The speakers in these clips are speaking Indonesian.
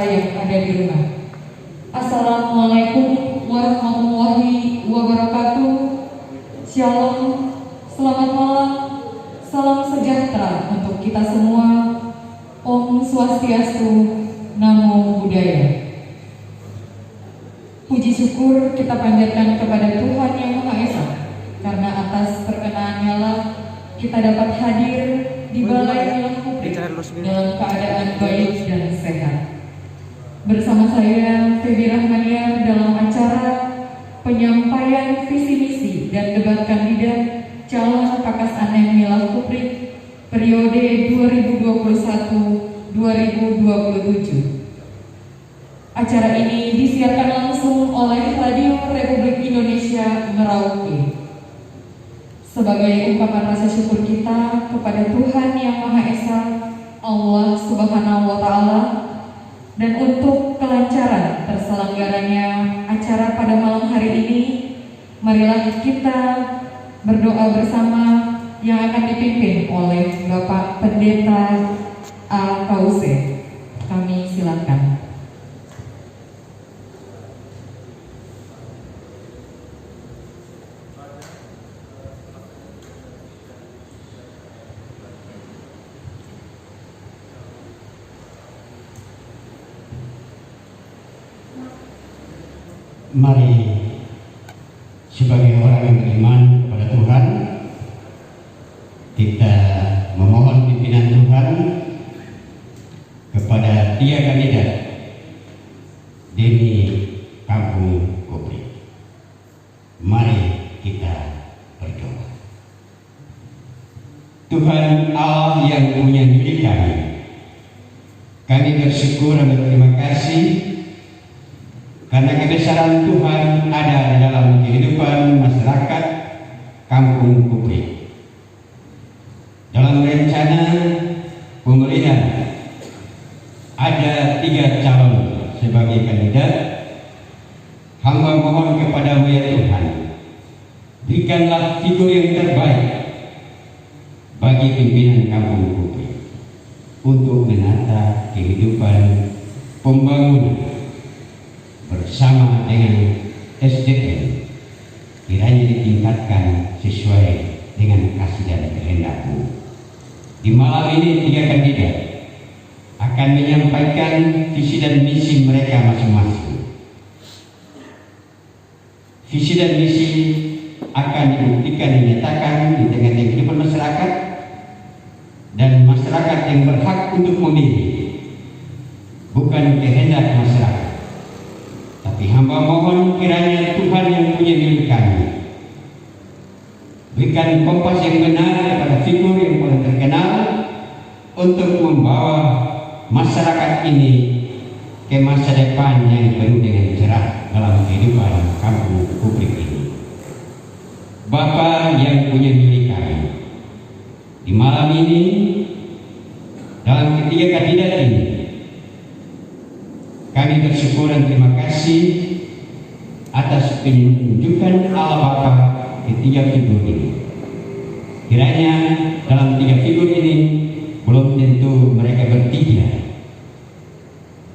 yang ada di rumah. Assalamualaikum warahmatullahi wabarakatuh. Shalom, selamat malam, salam sejahtera untuk kita semua. Om Swastiastu, Namo Buddhaya. Puji syukur kita panjatkan kepada Tuhan Yang Maha Esa, karena atas perkenaannya lah kita dapat hadir di Balai Milah Kuprik dalam keadaan baik dan sehat. Bersama saya Febi Rahmania dalam acara penyampaian visi misi dan debat kandidat calon Pakas Anem Milah Kuprik periode 2021-2027. Acara ini disiarkan langsung oleh Radio Republik Indonesia Merauke. Sebagai ungkapan rasa syukur kita kepada Tuhan Yang Maha Esa, Allah Subhanahu wa Ta'ala, dan untuk kelancaran terselenggaranya acara pada malam hari ini, marilah kita berdoa bersama yang akan dipimpin oleh Bapak Pendeta A. Kause. Kami silakan. Mari sebagai orang yang beriman kepada Tuhan, kita memohon pimpinan Tuhan kepada 3 kandidat Deni Kampung Kuprik. Mari kita berdoa. Tuhan Allah yang punya diri kami bersyukur dan berterima kasih karena kebesaran Tuhan ada di dalam kehidupan masyarakat Kampung Kuprik. Dalam rencana pemilihan ada 3 calon sebagai kandidat. Hamba mohon kepadamu ya Tuhan, berikanlah figur yang terbaik bagi pimpinan Kampung Kuprik untuk menata kehidupan pembangunan bersama dengan SDM, kiranya ditingkatkan sesuai dengan kasih dan kehendak-Mu. Di malam ini 3 kandidat akan menyampaikan visi dan misi mereka masing-masing. Visi dan misi akan dibuktikan dan dinyatakan di tengah-tengah kehidupan masyarakat, dan masyarakat yang berhak untuk memilih bukan kehendak masyarakat. Tapi hamba mohon kiranya Tuhan yang punya milik kami berikan kompas yang benar kepada figur yang paling terkenal untuk membawa masyarakat ini ke masa depan yang penuh dengan cerah dalam kehidupan Kampung Kuprik ini. Bapa yang punya milik kami, di malam ini dalam ketiga kandidat ini kami bersyukur dan terima kasih atas penunjukan Allah Bapa ketiga figur ini. Kiranya dalam 3 figur ini belum tentu mereka bertiga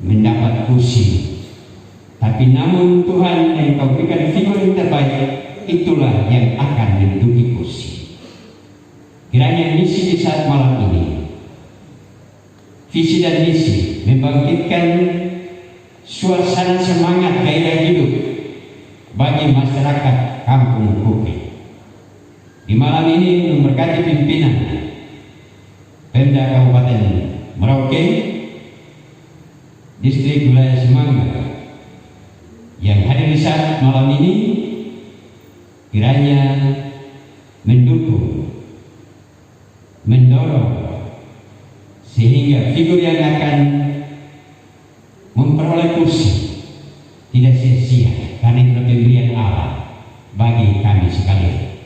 mendapat kursi, tapi namun Tuhan yang Kau berikan figur yang terbaik, itulah yang akan menduduki kursi. Kiranya misi di saat malam ini, visi dan misi membangkitkan suasana semangat gairah hidup bagi masyarakat Kampung Kuprik. Di malam ini memberkati pimpinan Pemda Kabupaten Merauke, Distrik Wilayah Semangga yang hadir di saat malam ini, kiranya mendukung, mendorong sehingga figur yang akan memperoleh kursi tidak sia-sia, karena itu pemberian Allah bagi kami sekalian.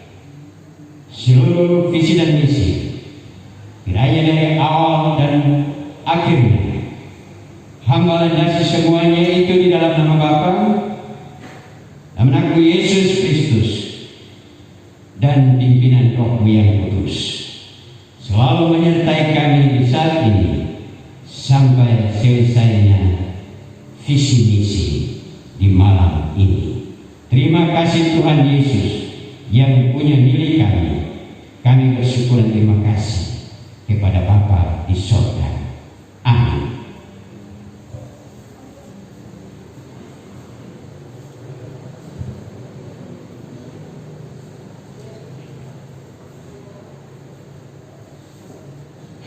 Seluruh visi dan misi kiranya dari awal dan akhirnya hamba landasi semuanya itu di dalam nama Bapa, Anakku Yesus Kristus, dan pimpinan Roh-Mu yang kudus selalu menyertai kami di saat ini sampai selesainya visi misi di malam ini. Terima kasih Tuhan Yesus yang punya milik kami. Kami bersyukur dan terima kasih kepada Bapa di sorga. Amin.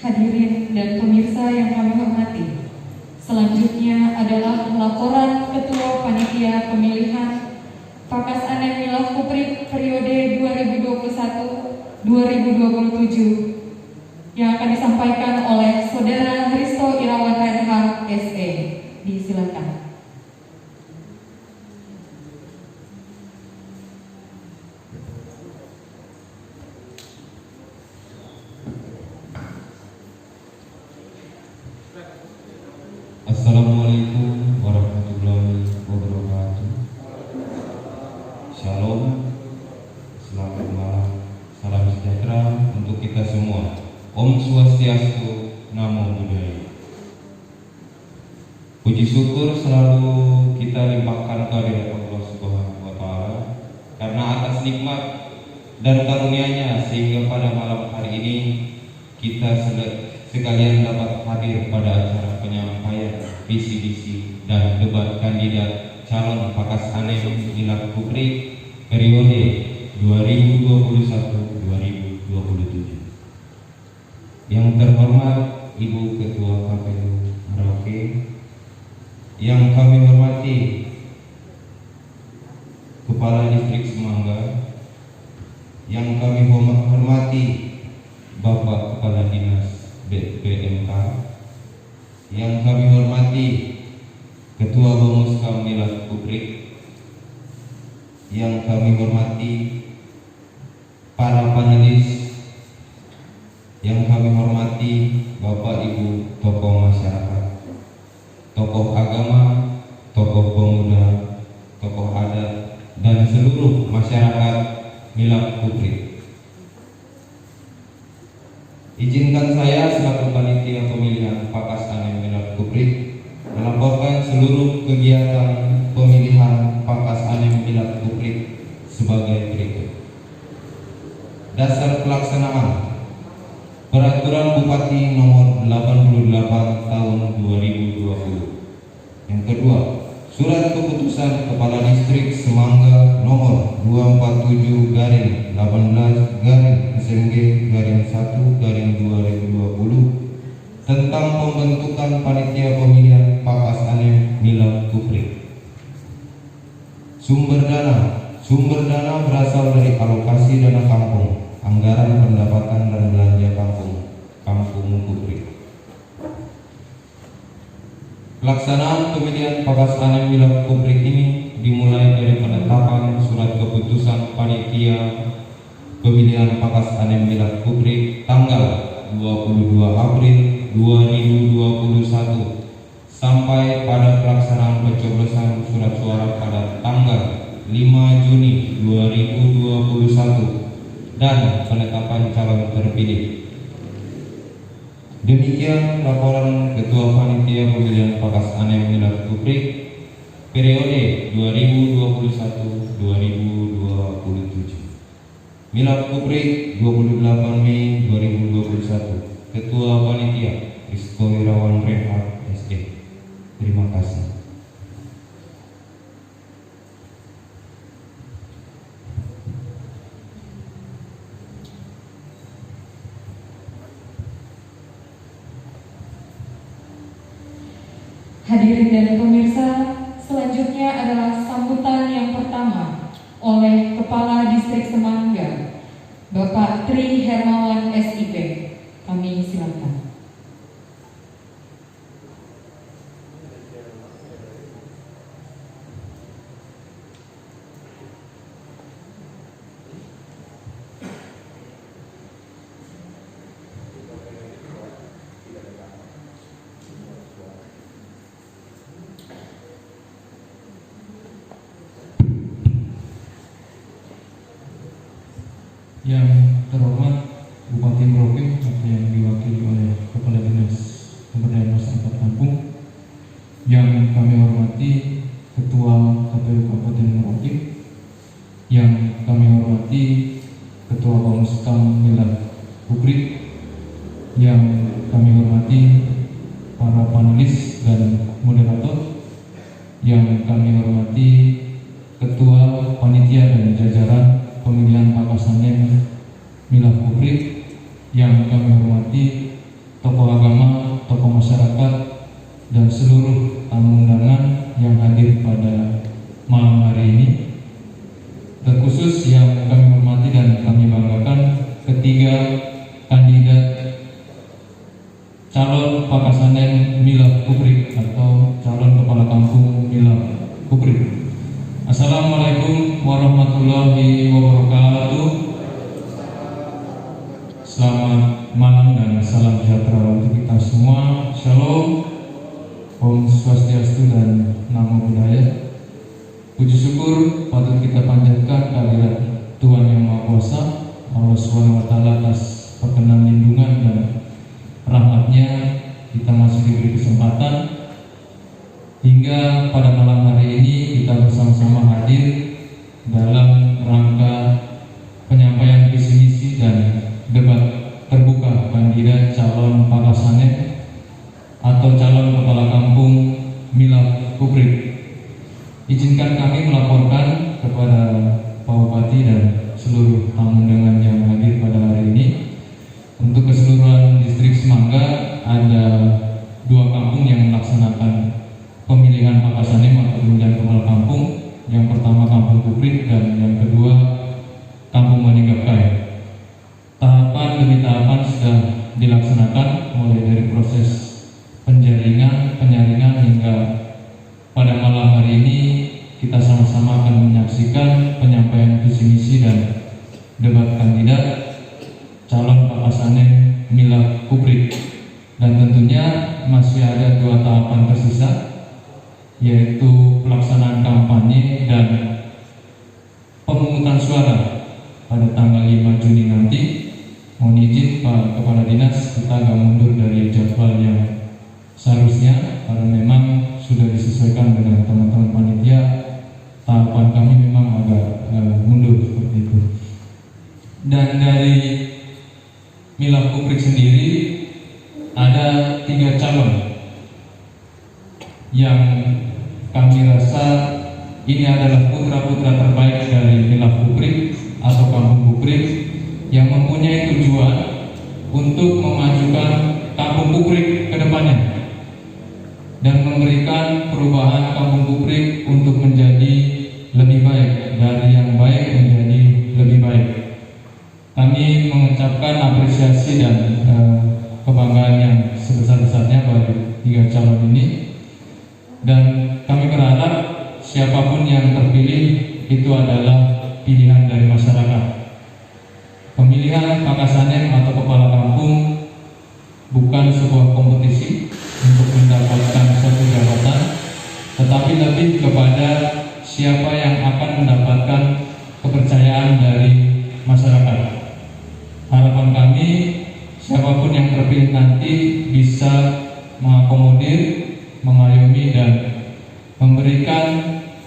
Hadirin dan pemirsa yang kami hormati, selanjutnya adalah laporan Ketua Panitia Pemilihan Pakas Anem Milah Kuprik periode 2021-2027 yang akan disampaikan oleh Saudara Hristo Irawan Reinhardt SE. Disilakan. Assalamualaikum warahmatullahi wabarakatuh. Shalom, selamat malam, salam sejahtera untuk kita semua. Om Swastiastu, Namo Buddhaya. Puji syukur selalu kita limpahkan kepada Allah Subhanahu wa Ta'ala karena atas nikmat dan karunia-Nya sehingga pada malam hari ini kita sekalian dapat hadir pada acara penyampaian visi-misi dan debat kandidat calon Pakas Anem Milah Kuprik periode 2021-2027. Yang terhormat Ibu Ketua KPU Merauke, yang kami hormati Kepala Distrik Semangga, yang kami hormati Bapak Kepala Dinas BPMK, yang kami hormati Ketua Bamuskam Milah Kuprik, yang kami hormati para panelis, yang kami hormati Bapak Ibu tokoh masyarakat, tokoh agama, tokoh pemuda, tokoh adat, dan seluruh masyarakat Milah Kuprik. Izinkan saya selaku panitia pemilihan Pakas Anem Milah Kuprik melaporkan seluruh kegiatan pemilihan Pakas Anem Milah Kuprik sebagai berikut. Dasar pelaksanaan Peraturan Bupati Nomor 88 Tahun 2020. Yang kedua, Surat Keputusan Kepala Distrik Semangga Nomor 247/18/SMG/1/2020 tentang pembentukan panitia pemilihan Pakas Anem Milah Kuprik. Sumber dana berasal dari alokasi dana kampung, anggaran pendapatan dan belanja kampung Kuprik. Pelaksanaan pemilihan Pakas Anem Milah Kuprik ini dimulai dari penetapan Surat Keputusan Panitia Pemilihan Pakas Anem Milah Kuprik tanggal 22 April 2021 sampai pada pelaksanaan pencoblosan surat suara pada tanggal 5 Juni 2021 dan penetapan calon terpilih. Demikian laporan Ketua Panitia Pemilihan Pakas Anem Milah Kuprik periode 2021-2027. Milah Kuprik 28 Mei 2021. Ketua Panitia Hristo Irawan Reinhardt SE. Terima kasih. Hadirin dan pemirsa, selanjutnya adalah sambutan yang pertama oleh Kepala Distrik Semangga, Bapak Tri Hermawan SIP. Kami silakan. Yang terhormat Bupati Merauke yang diwakili oleh Kepala Dinas Pemberdayaan Masyarakat Kampung, yang kami kami hormati Ketua KPU Kabupaten Merauke, yang kami hormati Ketua Bamuskam Milad Kuprik, yang kami hormati para panelis dan moderator, yang kami hormati Ketua Panitia dan jajaran pemilihan Pakasanen Milad Kuprik, yang kami hormati tokoh agama, tokoh masyarakat, dan seluruh tamu undangan yang hadir pada malam hari ini. Terkhusus yang kami hormati dan kami banggakan ketiga kandidat calon Pakasanen Milad Kuprik atau calon kepala kampung Milad Kuprik. Assalamualaikum warahmatullahi wabarakatuh. Selamat malam dan salam sejahtera untuk kita semua. Shalom, Om Swastiastu, dan Namo Buddhaya. Puji syukur patut kita panjatkan kehadirat Tuhan Yang Maha Kuasa, Allah SWT, atas perkenan lindungan dan rahmat-Nya kita masih diberi kesempatan hingga pada malam hari ini kita bersama-sama hadir dalam rangka penyampaian visi misi dan debat terbuka kandidat calon Pakasanen atau calon kepala kampung Milad Kuprik. Izinkan kami melaporkan kepada Pak Bupati dan seluruh tamu undangan yang hadir pada hari ini. Untuk keseluruhan distrik Semangga ada 2 kampung yang melaksanakan pemilihan Pakasanen atau pemilihan kepala kampung. Yang pertama Kampung Kuprik dan yang kedua Kampung Manigapkai. Tahapan demi tahapan sudah dilaksanakan mulai dari proses penjaringan, penyaringan hingga pada malam hari ini kita sama-sama akan menyaksikan penyampaian visi misi dan debat kandidat calon Pakasanen Milad Kuprik. Dan tentunya masih ada 2 tahapan tersisa, yaitu pelaksanaan kampanye dan pemungutan suara pada tanggal 5 Juni nanti. Mohon izin Pak Kepala Dinas, kita agak mundur dari jadwal yang seharusnya karena memang sudah disesuaikan dengan teman-teman panitia. Tahapan kami memang agak mundur seperti itu. Dan dari Milad Kuprik sendiri ada 3 calon yang kami rasa ini adalah putra-putra terbaik dari Milad Kuprik atau Kampung Kuprik yang mempunyai tujuan untuk memajukan Kampung Kuprik ke depannya dan memberikan perubahan Kampung Kuprik untuk menjadi lebih baik, dari yang baik menjadi lebih baik. Kami mengucapkan apresiasi dan kebanggaan yang sebesar-besarnya bagi 3 calon ini, dan kami berharap siapapun yang terpilih itu adalah pilihan dari masyarakat. Pemilihan Pakasanen atau kepala kampung bukan sebuah kompetisi untuk mendapatkan suatu jabatan, tetapi lebih kepada siapa yang akan mendapatkan kepercayaan dari masyarakat. Harapan kami siapapun yang terpilih nanti bisa mengakomodir, mengayomi, dan memberikan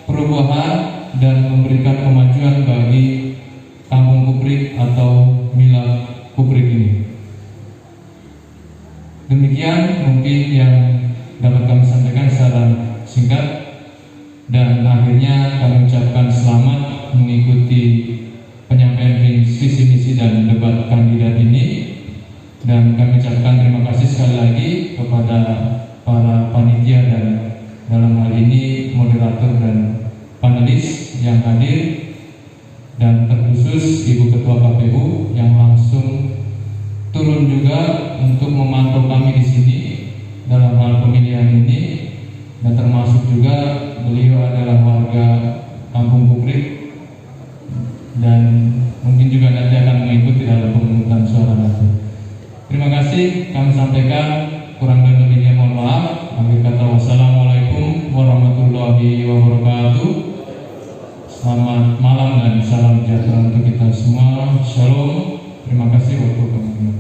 perubahan dan memberikan kemajuan bagi Kampung Kuprik atau Milad Kuprik ini. Demikian mungkin yang dapat kami sampaikan secara singkat, dan akhirnya kami ucapkan selamat mengikuti penyampaian visi misi dan debat kandidat ini, dan kami ucapkan terima kasih sekali lagi kepada para panitia dan dalam hal ini moderator dan panelis yang hadir, dan terkhusus Ibu Ketua KPU yang langsung turun juga untuk memantau kami di sini dalam hal pemilihan ini, dan termasuk juga beliau adalah warga Kampung Kuprik dan mungkin juga nanti akan mengikuti dalam pemungutan suara nanti. Terima kasih kami sampaikan, kurang dan lebihnya mohon maaf. Akhir kata wassalamualaikum warahmatullahi wabarakatuh. Selamat malam dan salam sejahtera untuk kita semua. Shalom. Terima kasih waktu kami.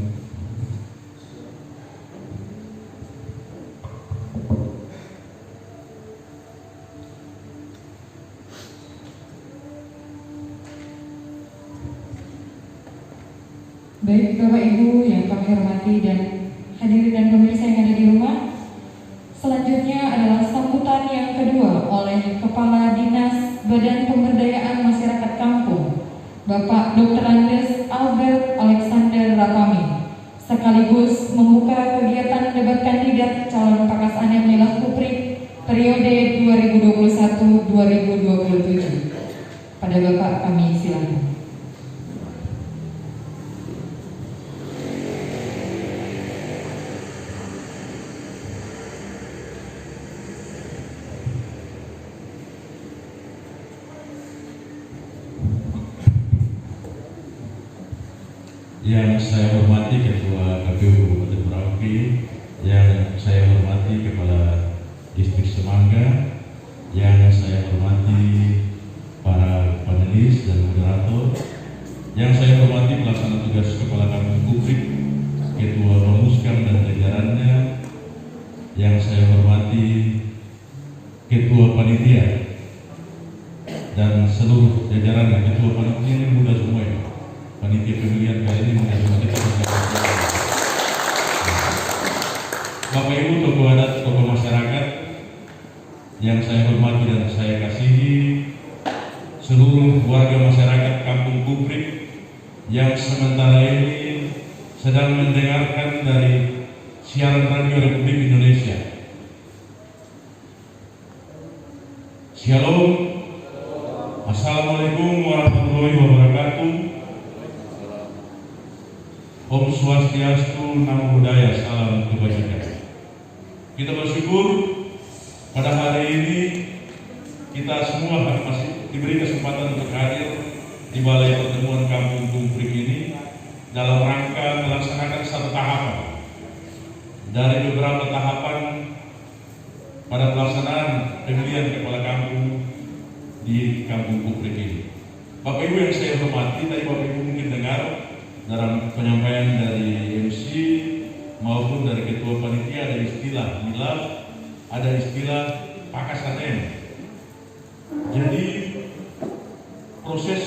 Baik Bapak Ibu yang kami hormati dan hadirin dan pemirsa yang ada di rumah, selanjutnya adalah sambutan yang kedua oleh Kepala Dinas Badan Pemberdayaan Masyarakat Kampung, Bapak Dr. Andes Albert Alexander Rapami, sekaligus membuka kegiatan debat kandidat calon Pakas Anem Milah Kuprik periode 2021-2027. Pada Bapak kami silakan. Yang saya hormati Ketua KPU Kabupaten Merauke, yang saya hormati Kepala Distrik Semangga, yang saya hormati para panelis dan moderator, yang saya hormati pelaksana tugas Kepala Kampung Kuprik, Ketua Romuskam dan jajarannya, yang saya hormati Ketua Panitia dan seluruh jajarannya. Ketua Panitia ini muda semua ya. Panitia pemilihan kali ini menjadi Bapak Ibu tokoh adat, tokoh masyarakat yang saya hormati dan saya kasihi, seluruh warga masyarakat Kampung Kuprik yang sementara ini sedang mendengarkan dari siaran radio Republik Indonesia. Shalom, Assalamualaikum warahmatullahi wabarakatuh. Om Swastiastu, Namo Buddhaya, salam kebajikan. Kita bersyukur pada hari ini kita semua masih diberi kesempatan untuk hadir di Balai Pertemuan Kampung Kuprik ini dalam rangka melaksanakan satu tahapan dari beberapa tahapan pada pelaksanaan pemilihan kepala kampung di Kampung Kuprik ini. Bapak Ibu yang saya hormati, tadi Bapak Ibu mungkin dengar dalam penyampaian dari MC maupun dari Ketua Panitia ada istilah milad, ada istilah Pakas Anem. Jadi proses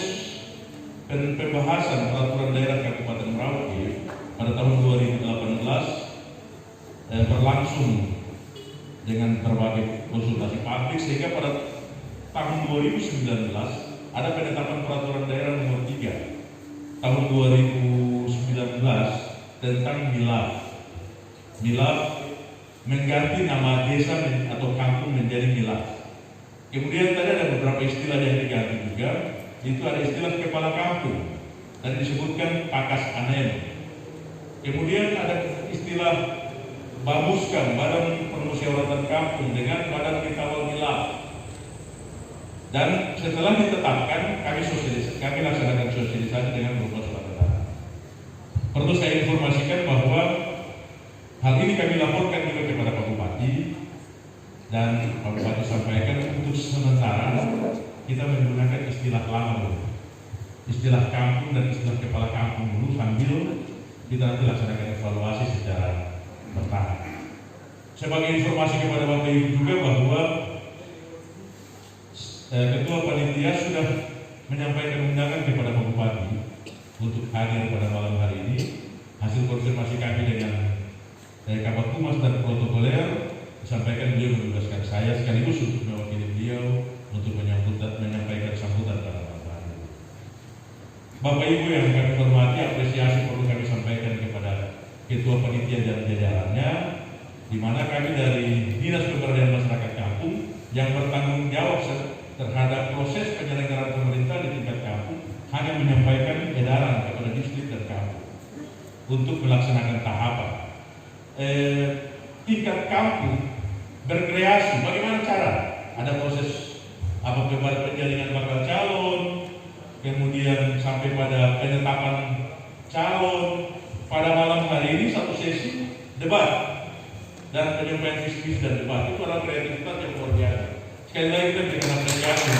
pembahasan peraturan daerah Kabupaten Merauke pada tahun 2018 berlangsung dengan berbagai konsultasi publik sehingga pada tahun 2019 ada penetapan peraturan daerah nomor 3 tahun 2019 tentang milad. Milad mengganti nama desa atau kampung menjadi milad. Kemudian tadi ada beberapa istilah yang diganti juga, itu ada istilah kepala kampung, tadi disebutkan Pakas Anem. Kemudian ada istilah Bamuskam, Badan Permusyawaratan Kampung dengan Badan Kawal Milad. Dan setelah ditetapkan, kami laksanakan sosialisasi dengan berupa surat edaran. Perlu saya informasikan bahwa hal ini kami laporkan juga kepada Pak Bupati, dan Pak Bupati sampaikan untuk sementara kita menggunakan istilah lama, istilah kampung dan istilah kepala kampung dulu sambil kita nanti laksanakan evaluasi secara bertahap. Sebagai informasi kepada Bapak Ibu juga bahwa Ketua Panitia sudah menyampaikan undangan kepada Pak Bupati untuk hadir pada malam hari ini. Hasil konfirmasi kami dengan Kabak Humas dan Protokoler disampaikan beliau menugaskan saya sekaligus untuk mewakili beliau untuk menyampaikan sambutan pada malam hari ini. Bapak Ibu yang kami hormati, apresiasi perlu kami sampaikan kepada Ketua Panitia dan jajarannya, di mana kami dari Dinas Pemberdayaan Masyarakat Kampung yang bertanggung jawab terhadap proses penyelenggaraan pemerintah di tingkat kampung hanya menyampaikan edaran kepada distrik dan kampung untuk melaksanakan tahapan. Tingkat kampung berkreasi, bagaimana cara? Ada proses penjaringan bakal calon, kemudian sampai pada penetapan calon. Pada malam hari ini satu sesi debat dan penyampaian visi dan debat itu adalah kreativitas yang luar biasa. Sekali lagi kita berikan apresiasi.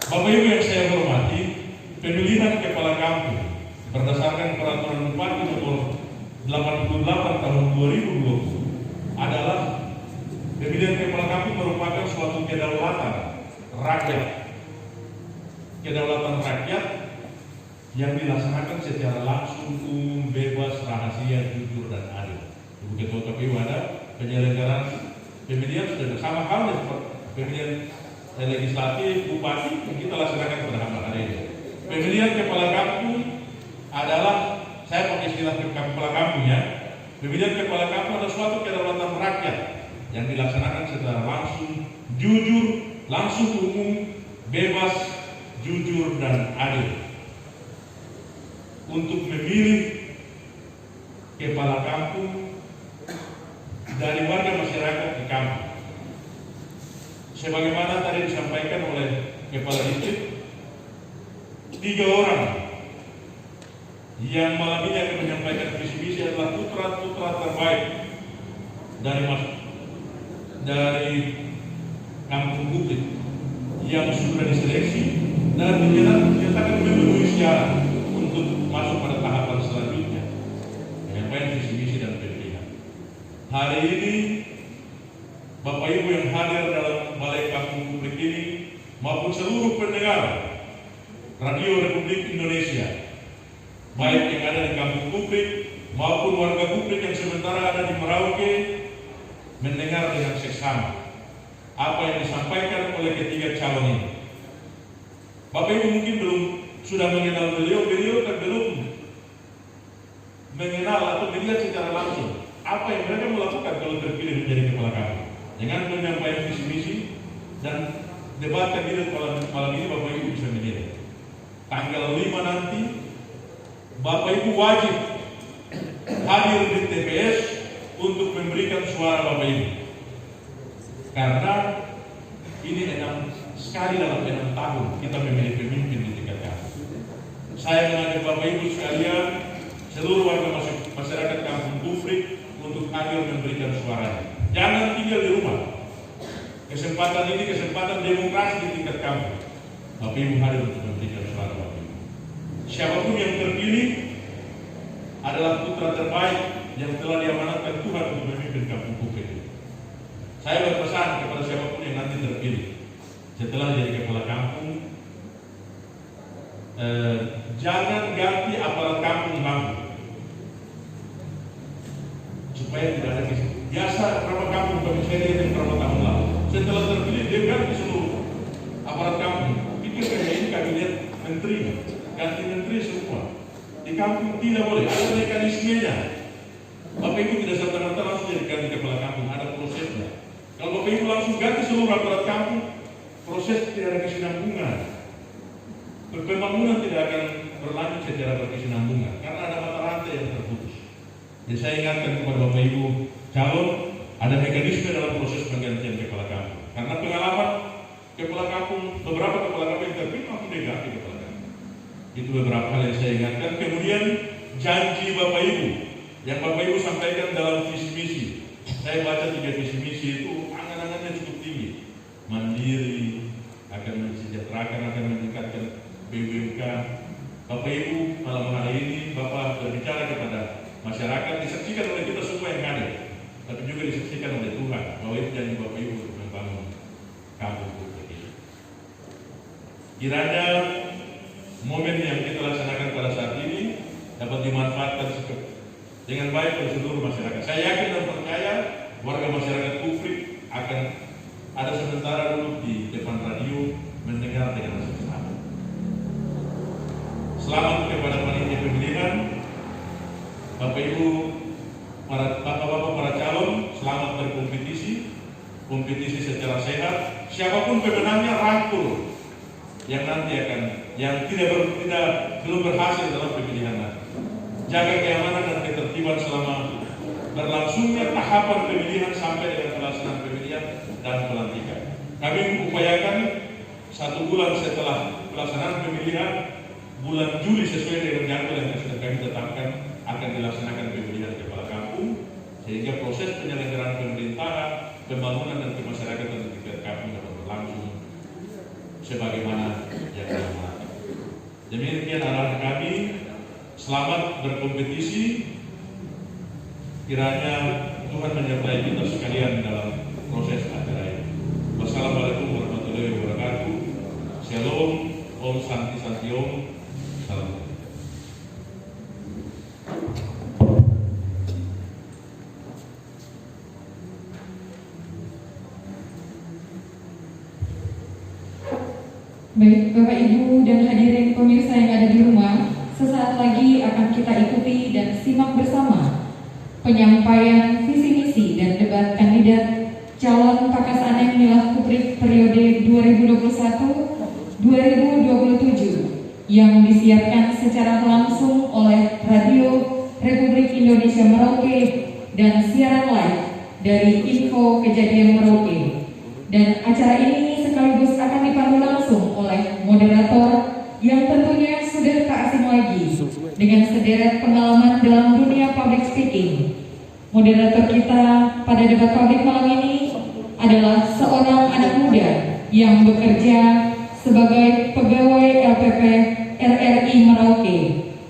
Bapak Ibu yang saya hormati, pemilihan kepala kampung berdasarkan peraturan Bupati nomor 88 tahun 2020 adalah pemilihan kepala kampung merupakan suatu kedaulatan rakyat yang dilaksanakan secara langsung, umum, bebas, rahasia, jujur, dan adil. Ibu Ketua KPU ada penyelenggaraan pemilihan sudah sama halnya seperti pemilihan legislatif, bupati yang kita laksanakan pada hari ini. Pemilihan kepala kampung adalah, saya pakai istilah kepala kampung ya, pemilihan kepala kampung adalah suatu kedaulatan rakyat yang dilaksanakan secara langsung, jujur, langsung, umum, bebas, jujur, dan adil. Untuk memilih kepala kampung dari warga masyarakat di kampung. Sebagaimana tadi disampaikan oleh kepala distrik, 3 orang yang malam ini akan menyampaikan visi-misi adalah putra-putra terbaik dari kampung publik yang sudah diseleksi dan dinyatakan memenuhi syarat untuk masuk pada tahapan selanjutnya, menyampaikan visi-misi dan pemilihan. Hari ini Bapak Ibu yang hadir dalam Balai Kampung Publik ini maupun seluruh pendengar Radio Republik Indonesia, baik yang ada di kampung publik maupun warga publik yang sementara ada di Merauke, mendengar dengan seksama apa yang disampaikan oleh ketiga calon ini. Bapak Ibu mungkin belum sudah mengenal beliau kan belum mengenal atau melihat secara langsung apa yang mereka melakukan kalau terpilih menjadi kepala kampung. Dengan menyampaikan visi-misi dan debat kabinet malam ini, Bapak Ibu bisa menilai. Tanggal 5 nanti Bapak Ibu wajib hadir di TPS untuk memberikan suara Bapak Ibu, karena ini 6 sekali dalam 6 tahun kita memilih pemimpin di tingkat kampung. Saya mengajak Bapak Ibu sekalian, seluruh warga masyarakat kampung publik untuk hadir memberikan suaranya. Jangan tinggal di rumah. Kesempatan ini kesempatan demokrasi di tingkat kampung. Bapak Ibu hadir untuk memberikan suara Bapak Ibu. Siapapun yang terpilih adalah putra terbaik yang telah diamanatkan Tuhan untuk memimpin kampung publik. Saya berpesan kepada siapapun yang nanti terpilih setelah jadi kepala kampung, jangan ganti aparat kampung mampu, supaya tidak ada kisah. Biasa berapa kampung kami saya lihat berapa tahun lalu. Setelah terpilih dia ganti seluruh aparat kampung. Pikir kayak ini kabinet menteri, ganti menteri semua. Di kampung tidak boleh, ada mekanismenya. Bapak Ibu tidak serta-merta langsung jadi ganti kepala kampung, ada prosesnya. Kalau Bapak Ibu langsung ganti seluruh aparat kampung, proses tidak ada kesinambungan. Pembangunan tidak akan berlanjut secara berkesinambungan karena ada mata rantai yang terputus. Jadi saya ingatkan kepada Bapak Ibu calon, ada mekanisme dalam proses penggantian kepala kampung. Karena pengalaman kepala kampung, beberapa kepala kampung yang terpilih langsung diganti kepala kampung. Itu beberapa hal yang saya ingatkan. Kemudian janji Bapak Ibu yang Bapak Ibu sampaikan dalam visi misi. Saya baca 3 visi misi itu angan-angannya cukup tinggi. Mandiri, akan mensejahterakan, akan meningkatkan BUMK. Bapak Ibu malam hari ini Bapak berbicara kepada masyarakat, disaksikan oleh kita semua yang hadir, tapi juga disaksikan oleh Tuhan bahwa itu janji Bapak Ibu untuk membangun kampung publik ini. Kiranya momen yang kita laksanakan pada saat ini dapat dimanfaatkan dengan baik oleh seluruh masyarakat. Saya yakin dan percaya warga masyarakat publik akan ada sementara dulu di depan radio mendengar dengan seksama. Selamat kepada panitia pemilihan, Bapak Ibu, Bapak-bapak para calon, selamat berkompetisi, kompetisi secara sehat. Siapapun pemenangnya rangkul yang nanti akan, yang belum berhasil dalam pemilihan nanti. Jaga keamanan dan ketertiban selama berlangsungnya tahapan pemilihan sampai dengan pelaksanaan pemilihan dan pelantikan. Kami mengupayakan 1 bulan setelah pelaksanaan pemilihan, bulan Juli sesuai dengan jadwal yang sudah kami tetapkan, akan dilaksanakan pemilihan kepala kampung, sehingga proses penyelenggaraan pemerintahan, pembangunan dan kemasyarakatan di tingkat kampung dapat berlangsung sebagaimana yang diamanatkan. Demikian arahan kami. Selamat berkompetisi. Kiranya Tuhan menyertai kita sekalian dalam proses acara ini. Wassalamualaikum warahmatullahi wabarakatuh. Shalom, Om Santi Santi Om. Salam. Baik, Bapak Ibu dan hadirin pemirsa yang ada di rumah, sesaat lagi akan kita ikuti dan simak bersama penyampaian visi misi dan debat kandidat calon Pakasanem Milah Kuprik periode 2021-2027 yang disiarkan secara langsung oleh Radio Republik Indonesia Merauke dan siaran live dari Info Kejadian Merauke. Dan acara ini sekaligus akan dipandu langsung oleh moderator yang tentunya sudah tak asing lagi dengan sederet pengalaman dalam dunia public speaking. Moderator kita pada debat publik malam ini adalah seorang anak muda yang bekerja sebagai pegawai LPP RRI Merauke,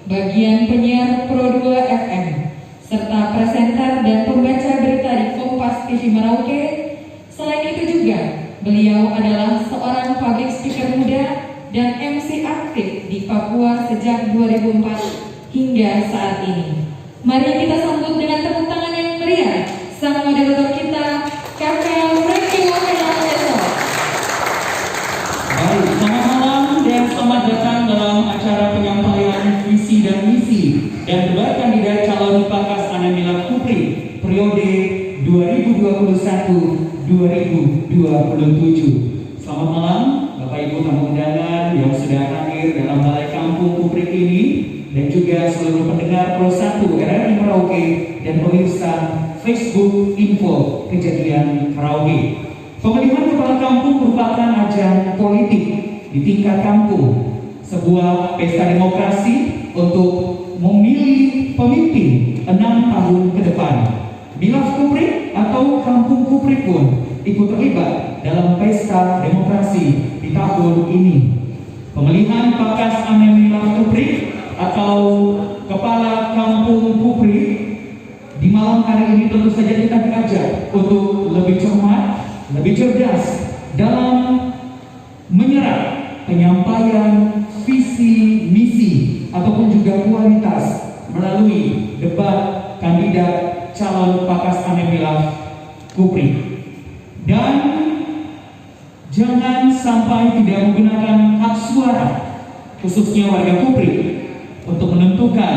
bagian penyiar Pro 2 FM, serta presenter dan pembaca berita di Kompas TV Merauke. Selain itu juga, beliau adalah seorang public speaker muda dan MC aktif di Papua sejak 2004 hingga saat ini. Mari kita sambut dengan tepuk tangan yang meriah sang moderator kita, Kakak Franky Wahana. Baik, selamat malam dan selamat datang dalam acara penyampaian visi dan misi dan debat kandidat calon Pakasanem Milah Kuprik periode 2021-2027. Selamat malam Bapak Ibu tamu undangan yang sudah hadir dalam Balai Kampung Kuprik ini dan juga seluruh pendengar Pro 1 RRI Merauke dan pemirsa Facebook Info Kejadian Merauke. Pemilihan kepala kampung merupakan ajang politik di tingkat kampung, sebuah pesta demokrasi untuk memilih pemimpin 6 tahun ke depan. Milah Kuprik atau Kampung Kuprik pun ikut terlibat dalam pesta demokrasi di tahun ini. Pemilihan Pakasanem Milah Kuprik atau Kepala Kampung Kuprik di malam hari ini tentu saja kita diajak untuk lebih cermat, lebih cerdas dalam menyerap penyampaian visi misi ataupun juga kualitas melalui debat kandidat calon Pakasanem Milah Kuprik. Dan jangan sampai tidak menggunakan hak suara khususnya warga Kuprik untuk menentukan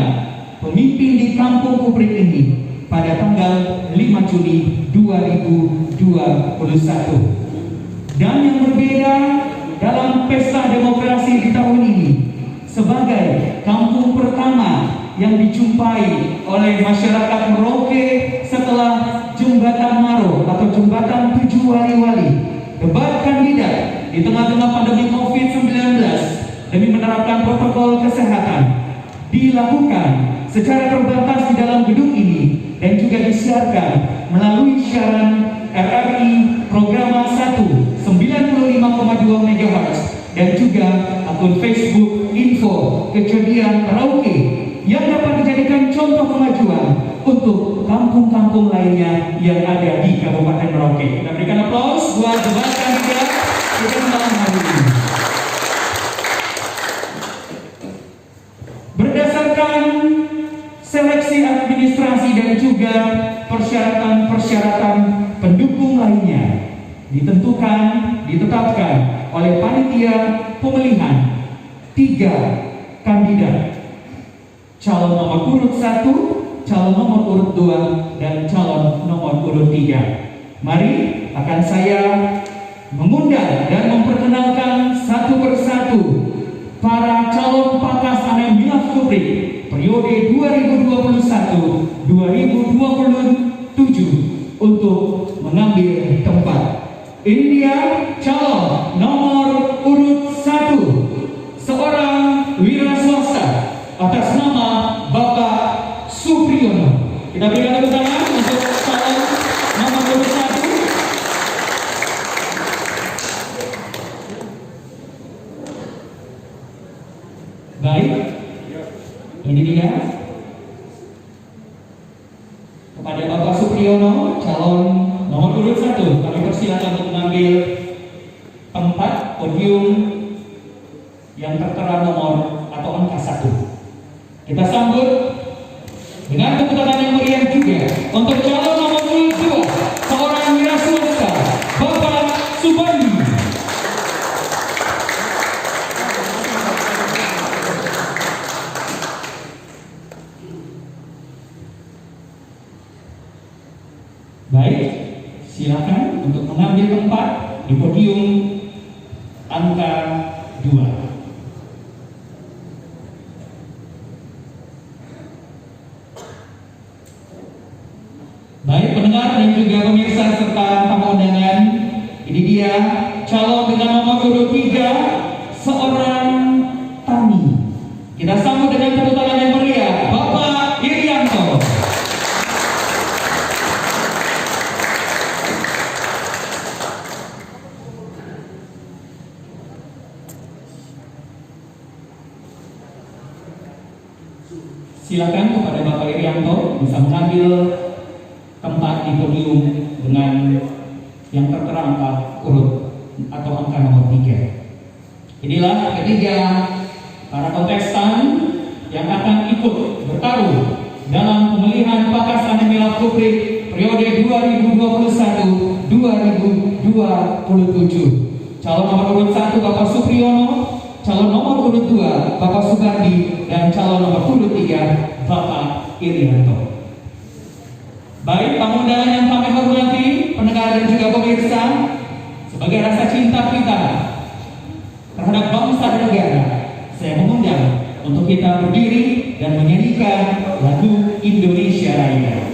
pemimpin di kampung Kuprik ini pada tanggal 5 Juni 2021. Dan yang berbeda dalam pesta demokrasi di tahun ini, sebagai kampung pertama yang dijumpai oleh masyarakat Merauke setelah Jembatan Maro atau Jembatan 7 Wali-Wali, debat kandidat di tengah-tengah pandemi COVID-19 demi menerapkan protokol kesehatan dilakukan secara terbatas di dalam gedung ini dan juga disiarkan melalui siaran RRI Programa 1 95,2 MHz dan juga akun Facebook Info Kejadian Merauke yang dapat dijadikan contoh kemajuan untuk kampung-kampung lainnya yang ada di Kabupaten Merauke. Kita berikan aplaus buat debat kandidat pada malam hari ini. Berdasarkan seleksi administrasi dan juga persyaratan-persyaratan pendukung lainnya ditetapkan oleh panitia pemilihan 3 kandidat, calon nomor urut 1, calon nomor urut 2, dan calon nomor urut 3. Mari akan saya mengundang dan memperkenalkan satu persatu para calon Pakasanem Milah Kuprik periode 2021-2027 untuk mengambil tempat. Ini dia calon nomor urut 1, seorang wira swasta atas nama Bapak Supriyono. Kita berikan tepuk tangan untuk calon nomor urut 1. Baik, ini dia kepada Bapak Supriyono, calon nomor urut 1. Kami persilakan untuk mengambil tempat podium yang tertera nomor atau angka 1. Kita sambut dengan tepuk tangan yang meriah juga untuk calon nomor urut 2, seorang wira swasta, Bapak Subandi. Silakan untuk mengambil tempat di podium angka 2. Baik pendengar dan juga pemirsa serta tamu undangan, ini dia calon dengan nomor urut 3, seorang tani. Kita sambut dengan tepuk tangan yang meriah, Bapak Irianto. Silakan kepada Bapak Irianto bisa mengambil tempat di podium dengan yang tertera angka urut atau angka nomor 3. Inilah ketiga para kontestan yang akan ikut bertarung dalam pemilihan Pakasane Milad Kuprik periode 2021-2027. Calon nomor urut 1 Bapak Supriyono, calon nomor urut 2 Bapak Sugardi, dan calon nomor urut 3 Bapak Irianto. Baik tamu undangan yang kami hormati, pendengar dan juga pemirsa, sebagai rasa cinta kita terhadap bangsa dan negara, saya mengundang untuk kita berdiri dan menyanyikan lagu Indonesia Raya.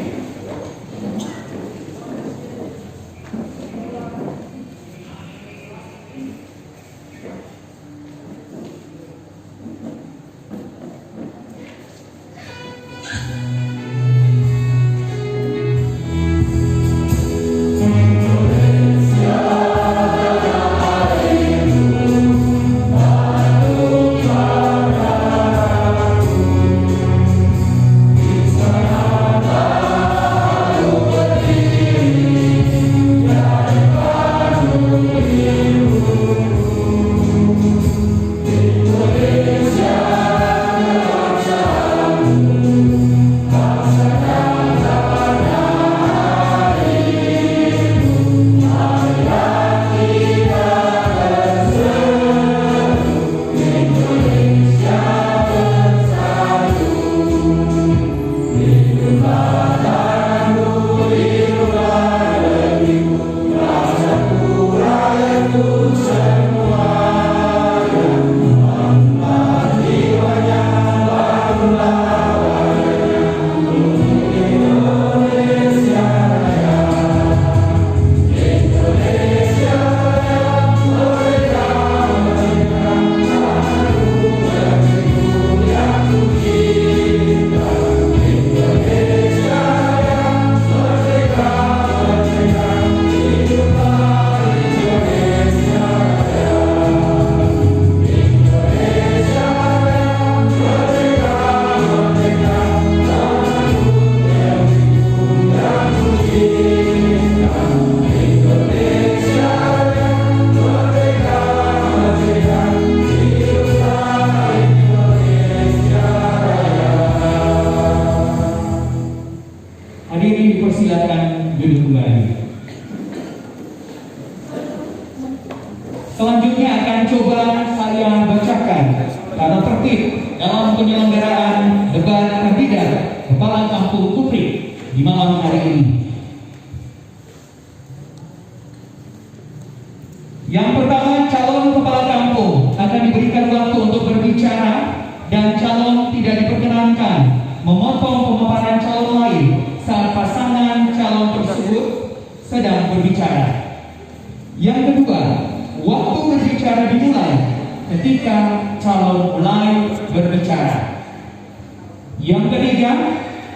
Hadirin dipersilakan duduk kembali. Selanjutnya akan coba saya bacakan tata tertib dalam penyelenggaraan debat kandidat Kepala Kampung Kuprik di malam hari ini. Yang pertama, calon kepala kampung akan diberikan waktu untuk berbicara dan calon tidak diperkenankan memotong pemaparan calon lain saat pasangan calon tersebut sedang berbicara. Yang kedua, waktu berbicara dimulai ketika calon mulai berbicara. Yang ketiga,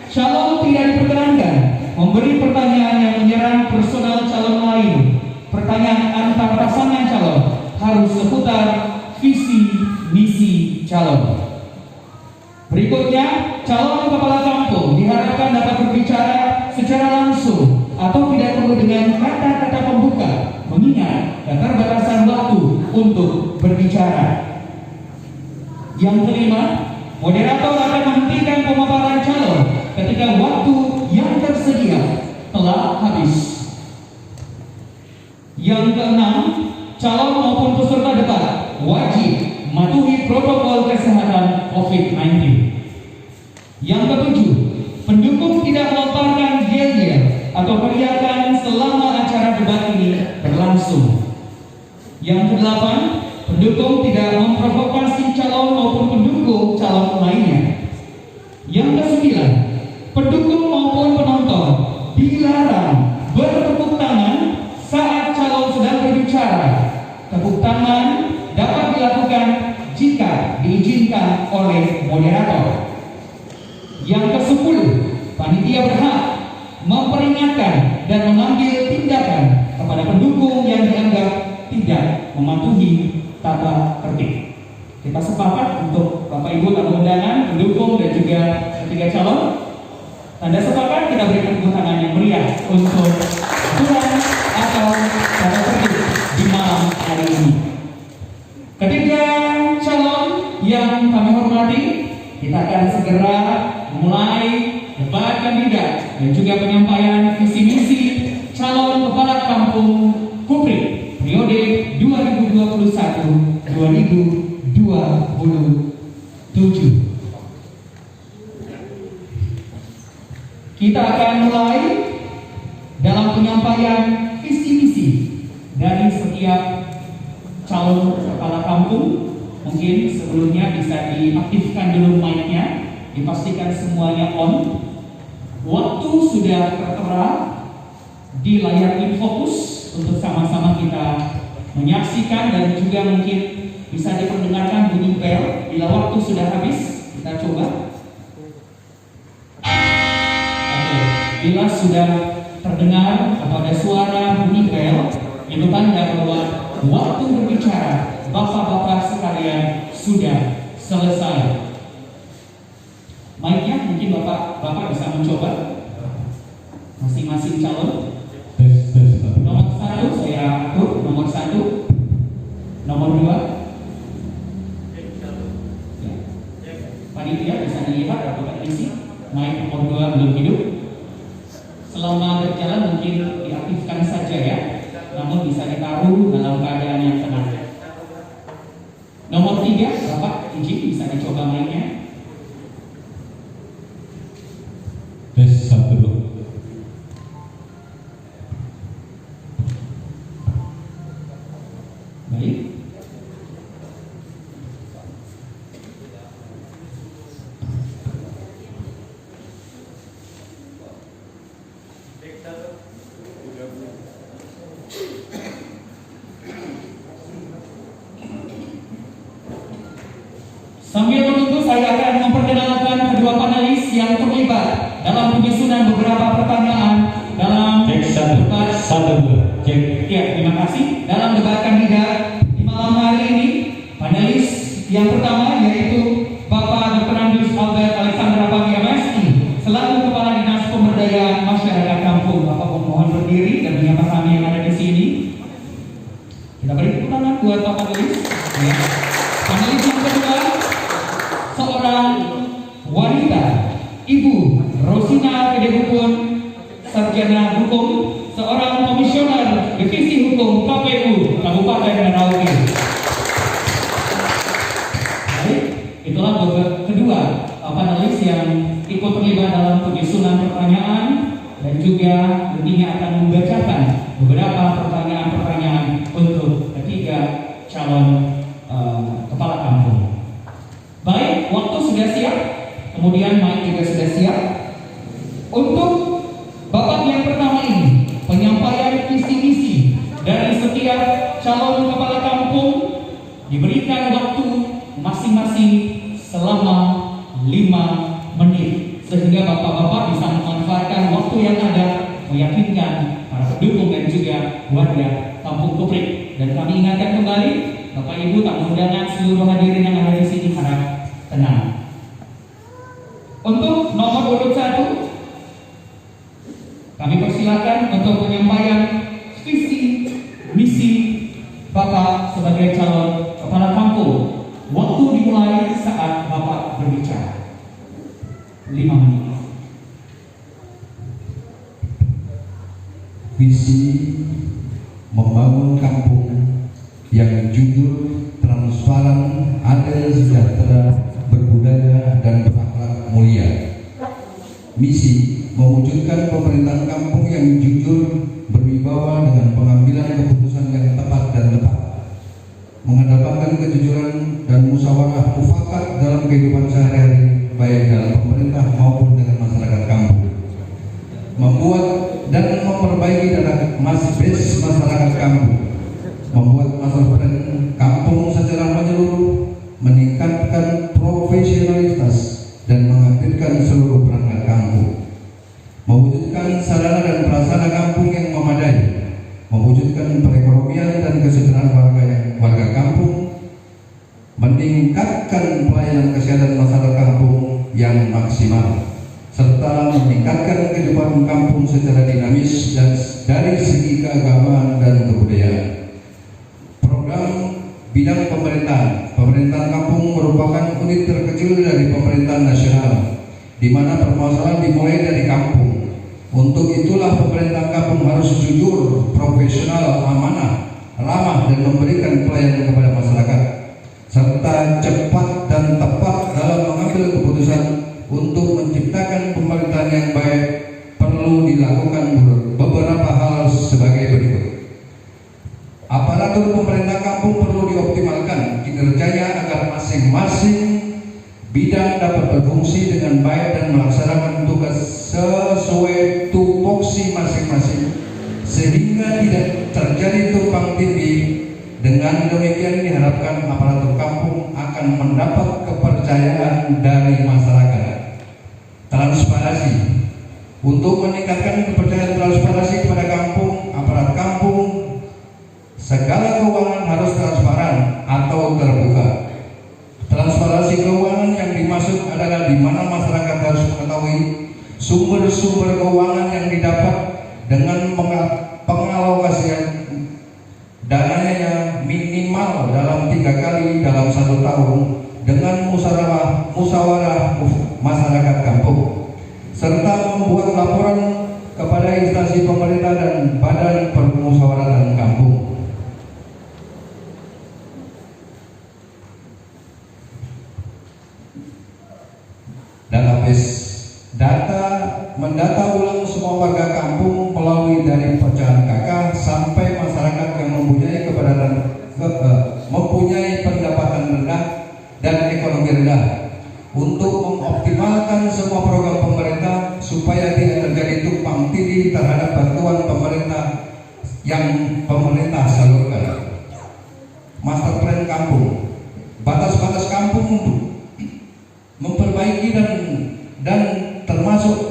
calon tidak diperkenankan memberi pertanyaan yang menyerang personal calon lain. Pertanyaan antar pasangan calon harus seputar visi misi calon. Berikutnya, calon kepala kampung diharapkan dapat berbicara secara langsung atau tidak perlu dengan kata-kata pembuka, mengingat keterbatasan waktu untuk berbicara. Yang kelima, moderator akan menghentikan pemaparan calon ketika waktu yang tersedia telah habis. Yang keenam, calon maupun peserta debat wajib mematuhi protokol kesehatan COVID-19. Yang ketujuh, pendukung tidak melontarkan yel-yel atau teriakan selama acara debat ini berlangsung. Yang kedelapan, pendukung tidak memprovokasi calon maupun pendukung calon lainnya. Yang kesembilan, pendukung maupun penonton dilarang bertepuk tangan saat calon sedang berbicara. Tepuk tangan dapat dilakukan jika diizinkan oleh moderator. Yang ke-10, panitia berhak memperingatkan dan mengambil tindakan kepada pendukung yang dianggap tidak mematuhi tata tertib. Kita sepakat untuk Bapak Ibu tamu undangan, pendukung dan juga ketiga calon. Tanda sepakat, kita berikan tepuk tangan yang meriah untuk aturan atau tata tertib di malam hari ini. Ketiga calon yang kami hormati, kita akan segera mulai debat kandidat dan juga penyampaian visi misi calon kepala kampung Kuprik periode 2021-2027. Kita akan mulai dalam penyampaian visi misi dari setiap calon kepala kampung. Mungkin sebelumnya bisa diaktifkan dulu mic-nya, dipastikan semuanya on. Waktu sudah tertera di layar infokus untuk sama-sama kita menyaksikan dan juga mungkin bisa diperdengarkan bunyi bel. Bila waktu sudah habis, kita coba. Oke, bila sudah terdengar atau ada suara bunyi bel, itu tanda bahwa waktu berbicara Bapak-bapak sekalian sudah selesai. Mic-nya mungkin Bapak bisa mencoba masing-masing calon. Nomor 1 saya atur, nomor 1, nomor 2. Ya. Panitia bisa dilihat atau isi. Mic nomor 2 belum hidup. Selama berjalan mungkin diaktifkan saja ya, namun bisa ditaruh dalam keadaan yang tenang. Nomor 3, Bapak izin bisa dicoba mic-nya. Tes 1. Baik. Sambil menunggu, saya akan memperkenalkan kedua panelis yang terlibat dalam penyusunan beberapa pertanyaan dalam debat. Cek. Ya, terima kasih. Dalam debat kandidat di malam hari ini, panelis yang pertama yaitu Bapak Dr. Andus Albert Alexander Pagi MSI selaku Kepala Dinas Pemberdayaan Masyarakat Kampung. Bapak mohon berdiri dan menyapa kami yang ada di sini. Kita beri tepuk tangan buat Bapak panelis. Ya. Panelis yang kedua, seorang wanita, Ibu Rosina Kedebukun, sarjana hukum, seorang komisioner divisi hukum KPU Kabupaten Merauke. Baik, itulah kedua panelis yang ikut terlibat dalam penyusunan pertanyaan dan juga nantinya akan membacakan beberapa pertanyaan-pertanyaan untuk ketiga calon kepala kampung. Baik, waktu sudah siap, kemudian mic juga sudah siap. Untuk babak yang pertama ini, penyampaian visi misi dari setiap calon kepala kampung diberikan waktu masing-masing selama 5 menit, sehingga bapak-bapak bisa memanfaatkan waktu yang ada meyakinkan para pendukung dan juga warga Kampung Kuprik. Dan kami ingatkan kembali, Bapak Ibu tamu undangan seluruh hadirin yang ada di sini harap tenang. Untuk nomor urut 1, kami persilakan untuk penyampaian visi misi Bapak sebagai calon kepala kampung. Waktu dimulai saat Bapak berbicara. 5 menit. Visi membangun kampung yang jujur, transparan, adil, sejahtera, berbudaya, dan berakhlak mulia. Misi mewujudkan pemerintahan kampung yang jujur, berwibawa berwibawa dengan pengambilan keputusan yang tepat dan tepat, mengedepankan kejujuran dan musyawarah mufakat dalam kehidupan sehari-hari baik dalam pemerintah maupun dengan masyarakat kampung, membuat dan memperbaiki data base masyarakat kampung, membuat master plan kampung secara menyeluruh, meningkatkan profesionalitas dan menghadirkan seluruh perangkat kampung, mewujudkan sarana dan prasarana kampung yang memadai, mewujudkan perekonomian dan kesejahteraan warga kampung, meningkatkan pelayanan kesehatan masyarakat kampung yang maksimal, serta meningkatkan kehidupan kampung secara dinamis dan dari segi keagamaan dan kebudayaan. Program bidang pemerintahan kampung merupakan unit terkecil dari pemerintahan nasional, di mana permasalahan dimulai dari kampung. Untuk itulah pemerintah kampung harus jujur, profesional, amanah, ramah dan memberikan pelayanan kepada masyarakat, serta cepat dan tepat dalam mengambil keputusan. Untuk menciptakan pemerintahan yang baik perlu dilakukan beberapa hal sebagai berikut. Aparatur pemerintah kampung perlu dioptimalkan kinerjanya agar masing-masing bidang dapat berfungsi dengan baik dan melaksanakan tugas sesuai tupoksi masing-masing, sehingga tidak terjadi tumpang tindih. Dengan demikian diharapkan aparatur kampung akan mendapat kepercayaan dari masyarakat. Transparansi. Untuk meningkatkan kepercayaan transparansi kepada kampung, aparat kampung, segala keuangan harus transparan atau terbuka. Transparansi keuangan yang dimaksud adalah di mana masyarakat harus mengetahui sumber-sumber keuangan yang didapat dengan pengalokasian dananya minimal dalam 3 kali dalam 1 tahun dengan musyawarah masyarakat kampung, serta membuat laporan kepada instansi pemerintah dan badan permusyawaratan kampung. Database mendata ulang semua warga kampung melalui dari pecahan KK sampai masyarakat yang mempunyai pendapatan rendah dan ekonomi rendah, untuk mengoptimalkan semua program pemerintah supaya tidak terjadi tumpang tindih terhadap bantuan pemerintah yang pemerintah salurkan. Master plan kampung, batas-batas kampung memperbaiki dan termasuk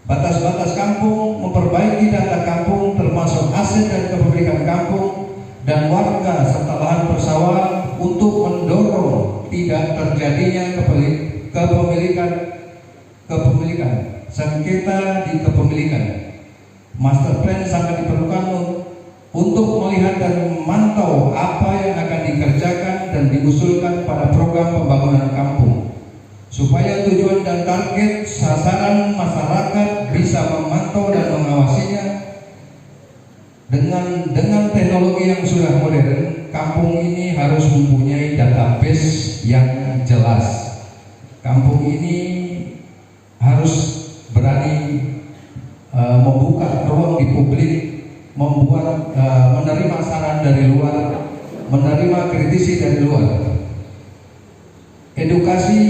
batas-batas kampung, memperbaiki data kampung termasuk aset dan kepemilikan kampung dan warga serta lahan persawahan untuk mendorong tidak terjadinya kepemilikan sengketa di kepemilikan. Master plan sangat diperlukan untuk melihat dan memantau apa yang akan dikerjakan dan diusulkan pada program pembangunan kampung, supaya tujuan dan target sasaran masyarakat bisa memantau dan mengawasinya. Dengan teknologi yang sudah modern, kampung ini harus mempunyai database yang jelas. Kampung ini harus berani membuka ruang di publik, menerima saran dari luar, menerima kritisi dari luar. Edukasi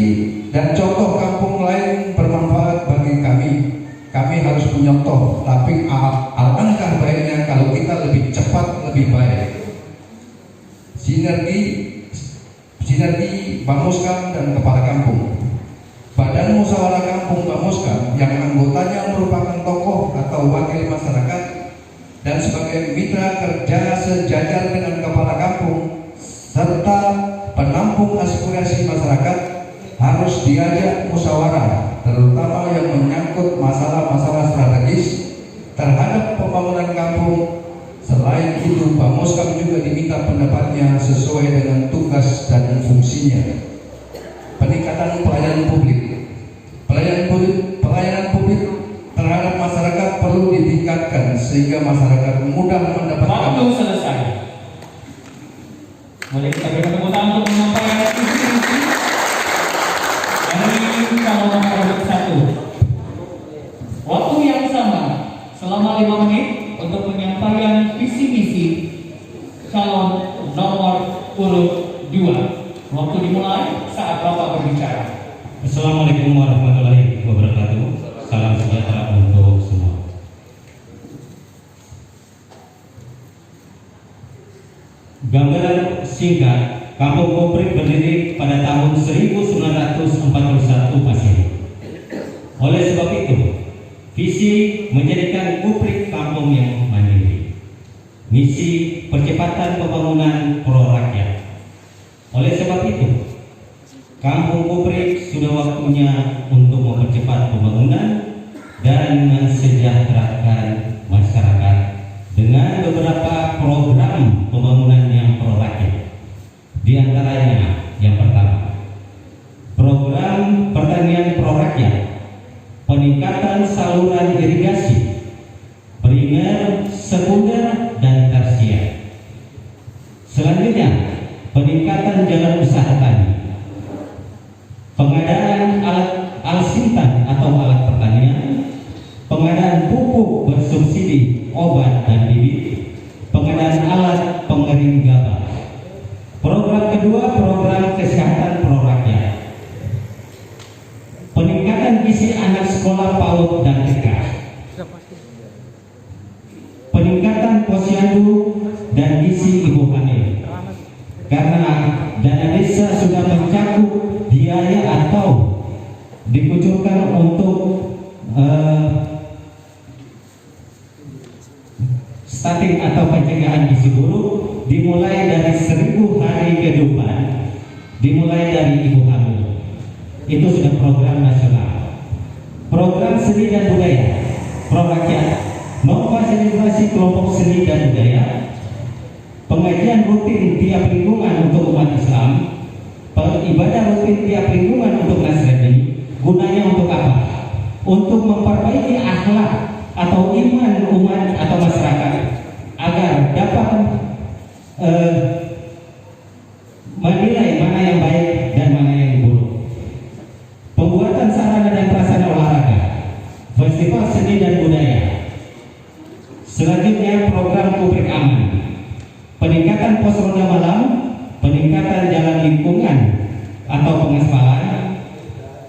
dan contoh kampung lain bermanfaat bagi kami. Kami harus menyontoh, tapi alangkah baiknya kalau kita lebih cepat, lebih baik. Sinergi Bamuskam dan Kepala Kampung. Badan Musyawarah Kampung Bamuskam yang anggotanya merupakan tokoh atau wakil masyarakat dan sebagai mitra kerja sejajar dengan Kepala Kampung serta penampung aspirasi masyarakat harus diajak musyawarah, terutama yang menyangkut masalah-masalah strategis terhadap pembangunan kampung. Selain itu, Bamuskam juga diminta pendapatnya sesuai dengan tugas dan fungsinya. Peningkatan pelayanan publik. Pelayanan publik terhadap masyarakat perlu ditingkatkan sehingga masyarakat mudah mendapatkan. Waktu selesai. Boleh kita berikan tepuk tangan untuk menyampaikan visi-misi dari calon nomor 1. Waktu yang sama selama 15 untuk penyampaian visi misi calon nomor urut 2. Waktu dimulai saat Bapak berbicara. Assalamualaikum warahmatullahi wabarakatuh. Salam sejahtera untuk semua. Gambaran singkat, Kampung Kuprik berdiri pada tahun 1941 Masehi. Oleh sebab itu, visi menjadikan Kuprik kampung yang mandiri. Misi percepatan pembangunan pro rakyat. Oleh sebab itu, Kampung Kuprik sudah waktunya untuk mempercepat pembangunan dan mensejahterakan masyarakat dengan beberapa program pembangunan yang pro rakyat. Di antaranya yang pertama, program pertanian pro rakyat, peningkatan saluran irigasi, primer, sekunder, dan tersier. Selanjutnya, peningkatan jalan usaha tani, pengadaan alat alsintan atau alat pertanian, pengadaan pupuk bersubsidi, obat dan bibit, pengadaan alat pengering gabah. Program kedua, program kesehatan pro rakyat, peningkatan gizi anak sekolah PAUD dan TK, peningkatan posyandu dan gizi ibu hamil. Karena dana desa sudah mencakup biaya atau dikucurkan untuk stunting atau pencegahan gizi buruk dimulai dari 1000 hari kehidupan, dimulai dari ibu hamil. Itu sudah program nasional. Program seni dan budaya pro rakyat, memfasilitasi kelompok seni dan budaya, pengajian rutin tiap lingkungan untuk umat Islam, ibadah rutin tiap lingkungan untuk Nasrani. Gunanya untuk apa? Untuk memperbaiki akhlak atau iman umat atau masyarakat agar dapat menilai mana yang baik dan mana yang buruk. Pembuatan sarana dan prasarana olahraga, festival seni dan budaya. Selanjutnya program Kuprik Aman, peningkatan pos ronda malam, peningkatan jalan lingkungan atau pengaspalan,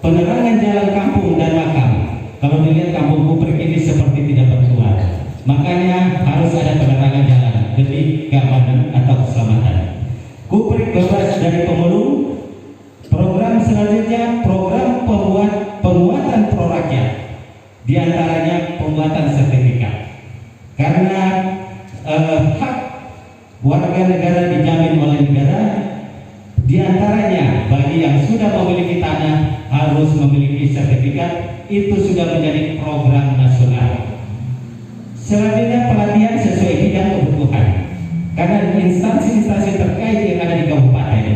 penerangan jalan kampung dan makam. Kalau dilihat Kampung Kuprik ini seperti tidak bertuan, makanya harus ada penerangan jalan demi keamanan atau keselamatan. Kuprik bebas dari pemulung. Program selanjutnya program penguatan pro rakyat, di antaranya pembuatan sertifikat. Karena hak warga negara dijamin oleh negara, di antaranya bagi yang sudah memiliki tanah harus memiliki sertifikat. Itu sudah menjadi program nasional. Selanjutnya pelatihan sesuai bidang kebutuhan. Karena instansi-instansi terkait yang ada di kabupaten,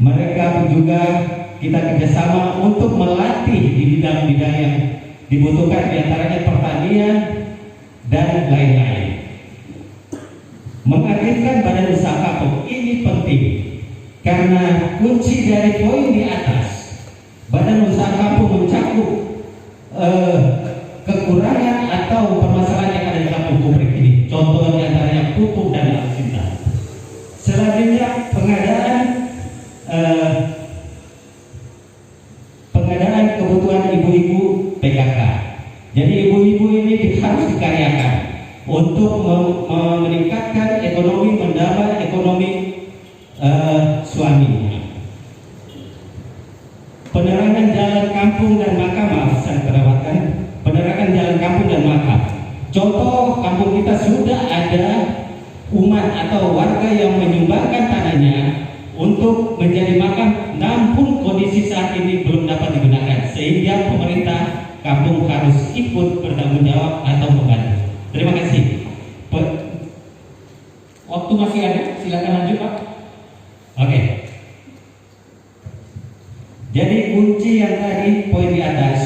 mereka juga kita kerjasama untuk melatih di bidang-bidang yang dibutuhkan, di antaranya pertanian dan lain-lain. Mengaktifkan badan usaha kampung ini penting karena kunci dari poin di atas, badan usaha kampung mencakup kekurangan atau permasalahan yang ada di Kampung Kuprik ini. Contoh di antaranya pupuk dan alsintan. Selanjutnya pengadaan kebutuhan ibu-ibu PKK. Jadi ibu-ibu ini harus dikaryakan untuk meningkatkan ekonomi, mendambah ekonomi suaminya. Penerangan jalan kampung dan makam, saya terlewatkan. Penerangan jalan kampung dan makam. Contoh, kampung kita sudah ada umat atau warga yang menyumbangkan tanahnya untuk menjadi makam, namun kondisi saat ini belum dapat digunakan, sehingga pemerintah kampung harus ikut bertanggung jawab atau membantu. Terima kasih. Waktu masih ada, silakan lanjut Pak. Oke. Jadi kunci yang tadi poin di atas,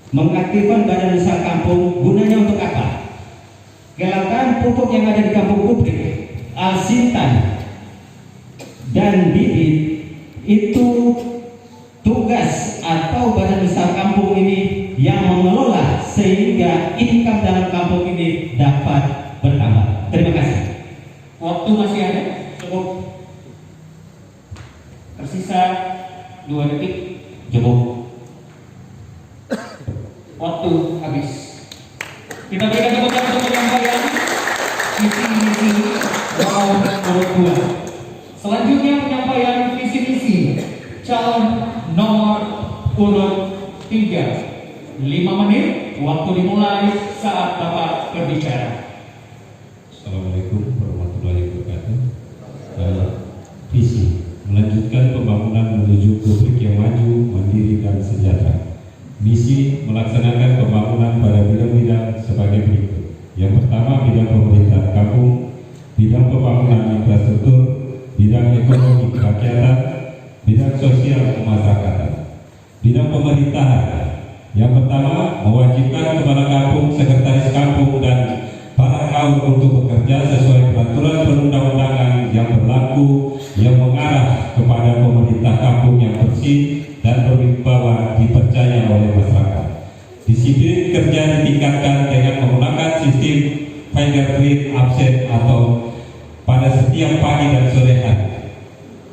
mengaktifkan badan usaha kampung, gunanya untuk apa? Kelangkaan pupuk yang ada di Kampung Kuprik, alsintan dan bibit, itu tugas atau badan usaha kampung ini yang mengelola sehingga income dalam kampung ini dapat bertambah. Terima kasih. Waktu masih ada, cukup. Tersisa 2 detik. Cukup. Waktu habis. Kita berikan tepuk tangan untuk penyampaian visi misi nomor urut 2. Selanjutnya penyampaian visi misi calon nomor urut 3. 5 menit, waktu dimulai saat Bapak berbicara. Assalamualaikum warahmatullahi wabarakatuh. Visi melanjutkan pembangunan menuju Kubrik yang maju, mandiri dan sejahtera. Misi melaksanakan pembangunan pada bidang-bidang sebagai berikut. Yang pertama, bidang pemerintahan kampung, bidang pembangunan infrastruktur, bidang ekonomi kerakyatan, bidang sosial kemasyarakatan. Bidang pemerintahan, yang pertama, mewajibkan kepala kampung, sekretaris kampung, dan para kaum untuk bekerja sesuai peraturan perundang-undangan yang berlaku yang mengarah kepada pemerintah kampung yang bersih dan berwibawa dipercaya oleh masyarakat. Disiplin kerja ditingkatkan dengan menggunakan sistem fingerprint absen atau pada setiap pagi dan sore hari.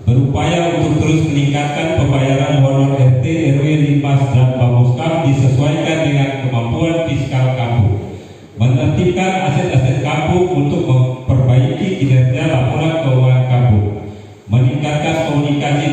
Berupaya untuk terus meningkatkan pembayaran honor RT, RW, Linmas, dan Bamuskam disesuaikan dengan kemampuan fiskal kampung. Menertibkan aset-aset kampung untuk memperbaiki kinerja laporan keuangan kampung. Meningkatkan komunikasi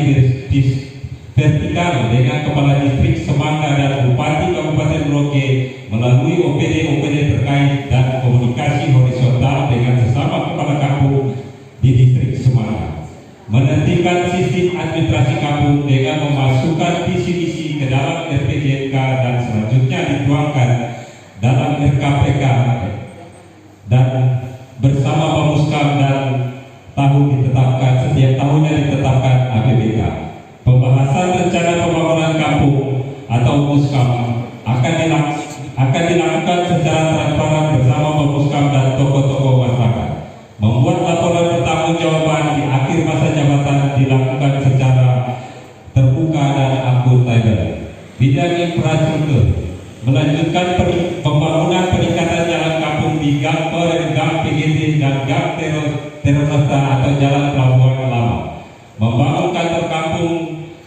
vertikal dengan kepala distrik Semangga dan Bupati Kabupaten Merauke melalui OPD-OPD terkait dan komunikasi horizontal dengan sesama kepala kampung di distrik Semangga. Menertibkan sistem administrasi kampung dengan memasukkan visi-misi ke dalam RPJMK dan selanjutnya dituangkan dalam RKPK dan bersama Bamuskam dan setiap tahunnya ditetapkan APBK. Pembahasan rencana pembangunan kampung atau Muskam akan dilakukan secara transparan bersama Bamuskam dan tokoh-tokoh masyarakat. Membuat laporan pertanggungjawaban di akhir masa jabatan dilakukan secara terbuka dan akuntabel. Bidang infrastruktur melanjutkan pembangunan peningkatan jalan kampung di Gang Korem, Gang PGT, dan Gang Teronosta atau Jalan Pelabuhan Lama. Membangun kantor kampung,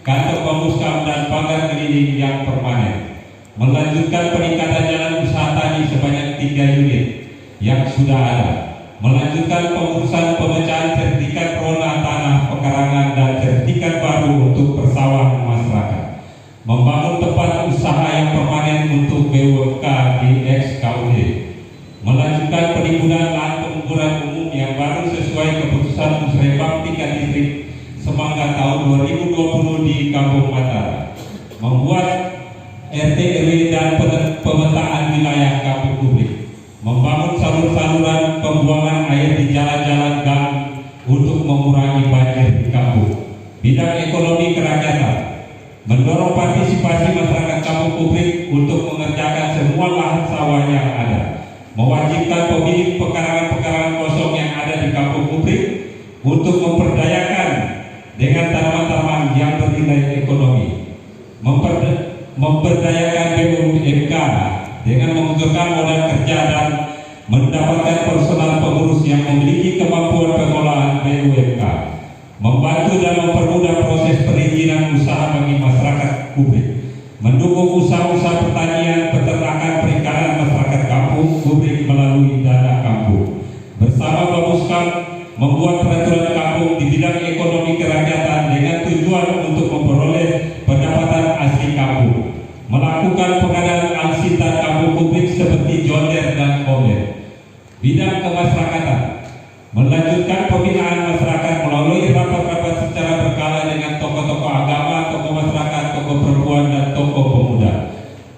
kantor Bamuskam, dan pagar keliling yang permanen. Melanjutkan peningkatan jalan usaha tani sebanyak 3 unit yang sudah ada. Melanjutkan pengurusan pemecahan sertifikat roda tanah pekarangan dan sertifikat baru untuk persawahan masyarakat. Membangun tempat usaha yang permanen untuk BUMK di XKUD. Melanjutkan penimbunan lahan pengukuran umum yang baru sesuai keputusan Musrembang tingkat distrik Semangga tahun 2020 di Kampung Mataram. Membuat RT RW dan pemetaan wilayah kampung publik. Membangun salur-saluran pembuangan air di jalan-jalan gang untuk mengurangi banjir di kampung. Bidang ekonomi kerakyatan, mendorong partisipasi masyarakat kampung publik untuk mengerjakan semua lahan sawah yang ada. Mewajibkan pemilik pekarangan-pekarangan kosong yang ada di kampung publik untuk memperdayakan dengan tanaman-tanaman yang bernilai ekonomi. Memperdayakan BUMK dengan mengucurkan modal kerja dan mendapatkan personal pengurus yang memiliki kemampuan pengolahan BUMK. Membantu dan mempermudah proses perizinan usaha bagi masyarakat publik. Mendukung usaha-usaha pertanian, peternakan, perikanan masyarakat kampung publik melalui dana kampung. Bersama Bamuskam membuat peraturan kampung di bidang ekonomi kerakyatan dengan tujuan untuk memperoleh pendapatan asli kampung. Melakukan pengadaan alutsista kampung publik seperti Jonder dan Komer. Bidang kemasyarakatan, melanjutkan pembinaan masyarakat melalui rapat-rapat secara berkala dengan tokoh-tokoh agama, tokoh masyarakat, tokoh perempuan, dan tokoh pemuda.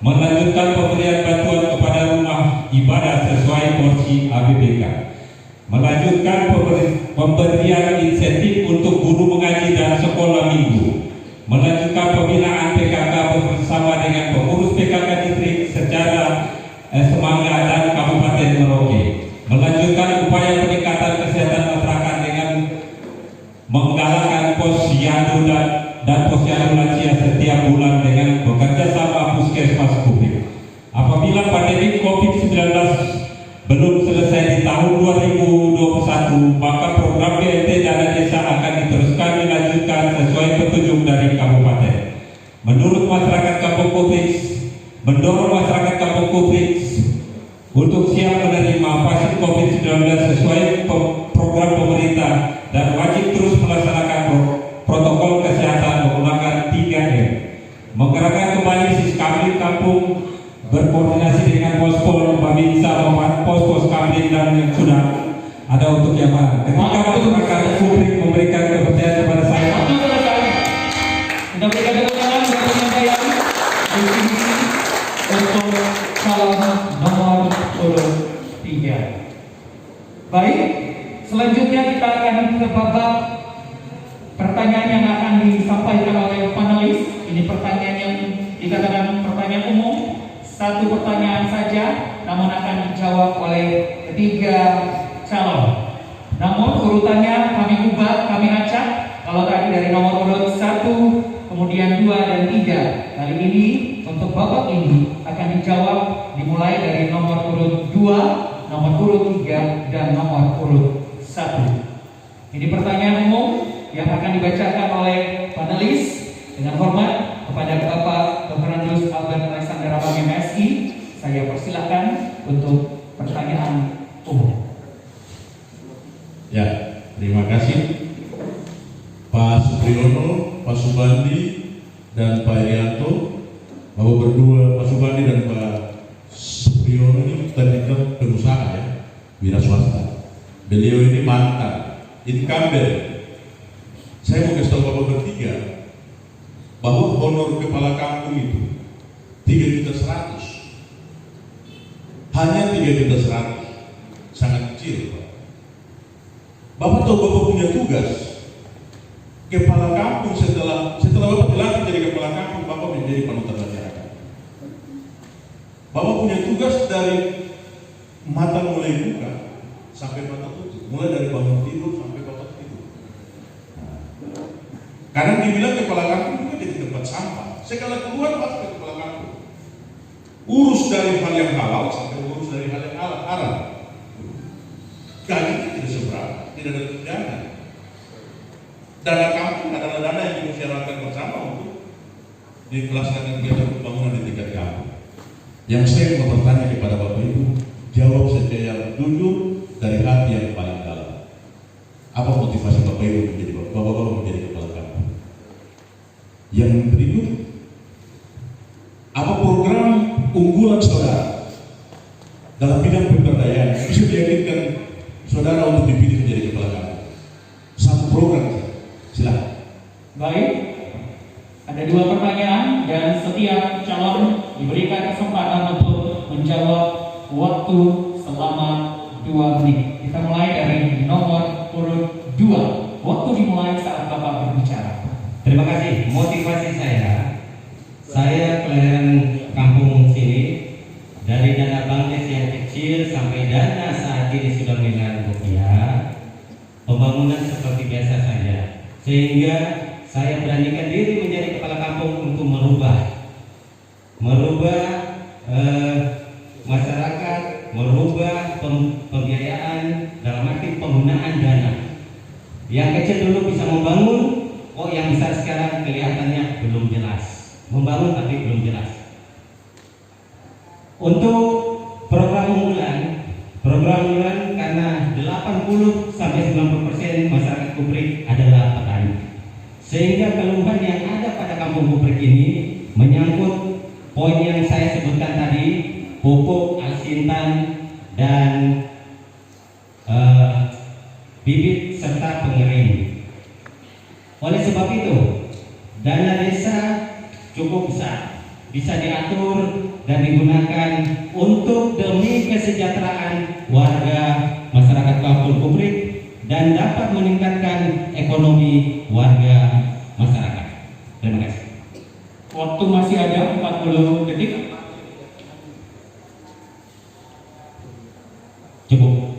Melanjutkan pemberian bantuan kepada rumah ibadah sesuai porsi APBK. Melanjutkan pemberian insentif untuk guru mengaji dan sekolah minggu. Melanjutkan pembinaan PKK bersama dengan pengurus PKK distrik secara Semangga dan Kabupaten Merauke. Melanjutkan upaya peningkatan kesehatan masyarakat dengan menggalakkan posyandu dan posyandu lansia setiap bulan dengan bekerja sama puskesmas publik. Apabila apabila pandemi COVID-19 belum selesai di tahun 2021, maka program BLT Dana Desa akan diteruskan dilanjutkan sesuai petunjuk dari kabupaten. Menurut masyarakat Kampung Kuprik, mendorong masyarakat Kampung Kuprik untuk siap menerima vaksin COVID-19 sesuai program pemerintah dan wajib terus melaksanakan protokol kesehatan menggunakan 3M. Menggerakkan kembali Siskamling Kampung berkoordinasi dengan Pospol, Babinsa, Pos Kamling dan yang sudah ada untuk yang mana. Ketika masyarakat publik memberikan kepercayaan kepada saya, Kita berikan tepuk tangan untuk penyampaian visi misi untuk calon nomor urut 3. Baik, selanjutnya kita akan ke babak pertanyaan yang akan disampaikan oleh panelis. Ini pertanyaan yang dikatakan pertanyaan umum. Satu pertanyaan saja, namun akan dijawab oleh ketiga calon. Namun urutannya kami ubah, kami acak. Kalau tadi dari nomor urut 1, kemudian 2 dan 3. Kali ini untuk babak ini akan dijawab dimulai dari nomor urut 2, nomor urut 3 dan nomor urut 1. Ini pertanyaan umum yang akan dibacakan oleh panelis. Dengan hormat kepada Bapak Dr. Andrews Albert Alexander Abang MSI, saya persilakan untuk pertanyaan umum. Ya, terima kasih Pak Supriyono, Pak Subandi, dan Pak Irianto. Bapak berdua, Pak Subandi dan Pak Supriyono ini ternyata pengusaha ya, wira swasta. Beliau ini mantan incumbent. Saya mau kasih tahu Bapak bertiga bahwa honor kepala kampung itu 3.100.000, hanya 3.100.000, sangat kecil Pak. Bapak tahu Bapak punya tugas kepala kampung setelah Bapak dilantik jadi kepala kampung, Bapak menjadi panutan masyarakat. Bapak punya tugas dari mata mulai buka sampai mata tutup, mulai dari bangun tidur sampai Bapak tidur. Kadang dibilang kepala kampung juga jadi tempat sampah. Segala keluar pasti ke kepala kampung. Urus dari hal yang halal sampai urus dari hal yang haram. Gajinya tidak seberapa, tidak ada dana. Dana kampung adalah dana yang dimusyawarahkan bersama untuk dikelaskan kegiatan pembangunan di tingkat kampung. Yang saya mau bertanya kepada Bapak Ibu, jawab secara jujur dari hati yang paling dalam. Apa motivasi Bapak Ibu menjadi Bapak menjadi kepala kampung? Yang berikut, apa program unggulan saudara dalam bidang pemberdayaan yang bisa diyakinkan saudara untuk dipilih menjadi kepala kampung? Satu program, silakan. Baik, ada 2 pertanyaan dan setiap calon diberikan kesempatan untuk menjawab waktu selama 2 menit. Kita mulai dari nomor urut 2. Waktu dimulai saat Bapak berbicara. Terima kasih. Motivasi saya kelahiran kampung sini, dari dana bangkes yang kecil sampai dana saat ini sudah miliaran rupiah, pembangunan seperti biasa saja, sehingga saya beranikan diri menjadi kepala kampung untuk merubah masyarakat, merubah pembiayaan dalam arti penggunaan dana. Yang kecil dulu bisa membangun, yang besar sekarang kelihatannya belum jelas. Membangun tapi belum jelas. Untuk program unggulan karena 80 sampai 90% masyarakat Kuprik adalah petani. Sehingga keluhan yang ada pada kampung Kuprik ini menyangkut poin yang saya sebutkan tadi, pupuk, alsintan, dan bibit serta pengering. Oleh sebab itu, dana desa cukup besar, bisa diatur dan digunakan untuk demi kesejahteraan warga masyarakat kampung Kuprik dan dapat meningkatkan ekonomi warga masyarakat. Terima kasih. Waktu masih ada 40 detik. Cukup.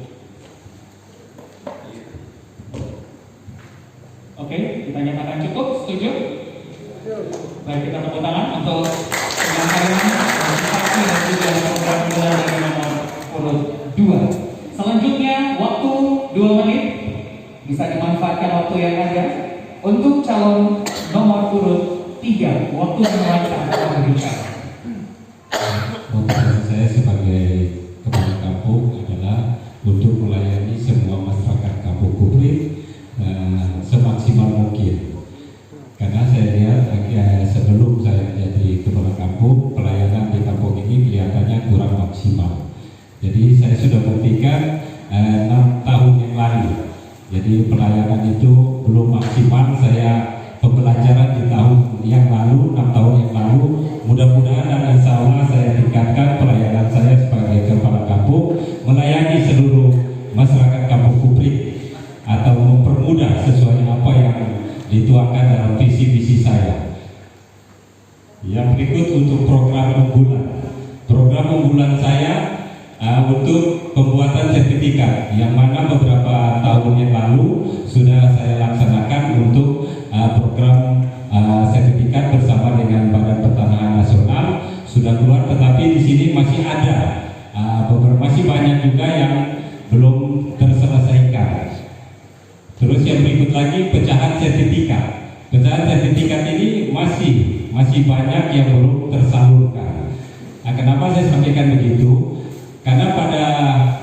Oke, kita nyatakan cukup. Setuju? Baik, kita tepuk tangan untuk penyampaian dan juga Selanjutnya waktu 2 menit, bisa dimanfaatkan waktu yang ada. Untuk calon nomor urut 3, waktu dimulai saat Bapak berbicara. Motivasi saya sebagai kepala kampung adalah untuk melayani semua masyarakat kampung Kuprit semaksimal mungkin. Karena saya lihat sebelum saya menjadi kepala kampung, pelayanan di kampung ini kelihatannya kurang maksimal. Jadi saya sudah buktikan 6 tahun yang lalu. Jadi pelayanan itu belum maksimal. Saya pembelajaran di tahun yang lalu, 6 tahun yang lalu. Mudah-mudahan dan insya Allah saya tingkatkan pelayanan saya sebagai kepala kampung, melayani seluruh masyarakat kampung Kuprit atau mempermudah sesuai apa yang dituangkan dalam visi misi saya. Yang berikut untuk program unggulan. Program unggulan saya untuk pembuatan sertifikat, yang mana beberapa tahun yang lalu sudah saya laksanakan untuk program sertifikat bersama dengan Badan Pertanahan Nasional sudah keluar, tetapi di sini masih ada masih banyak juga yang belum terselesaikan. Terus yang berikut lagi pecahan sertifikat. Pecahan sertifikat ini masih banyak yang belum tersalurkan. Nah, kenapa saya sampaikan begitu? Karena pada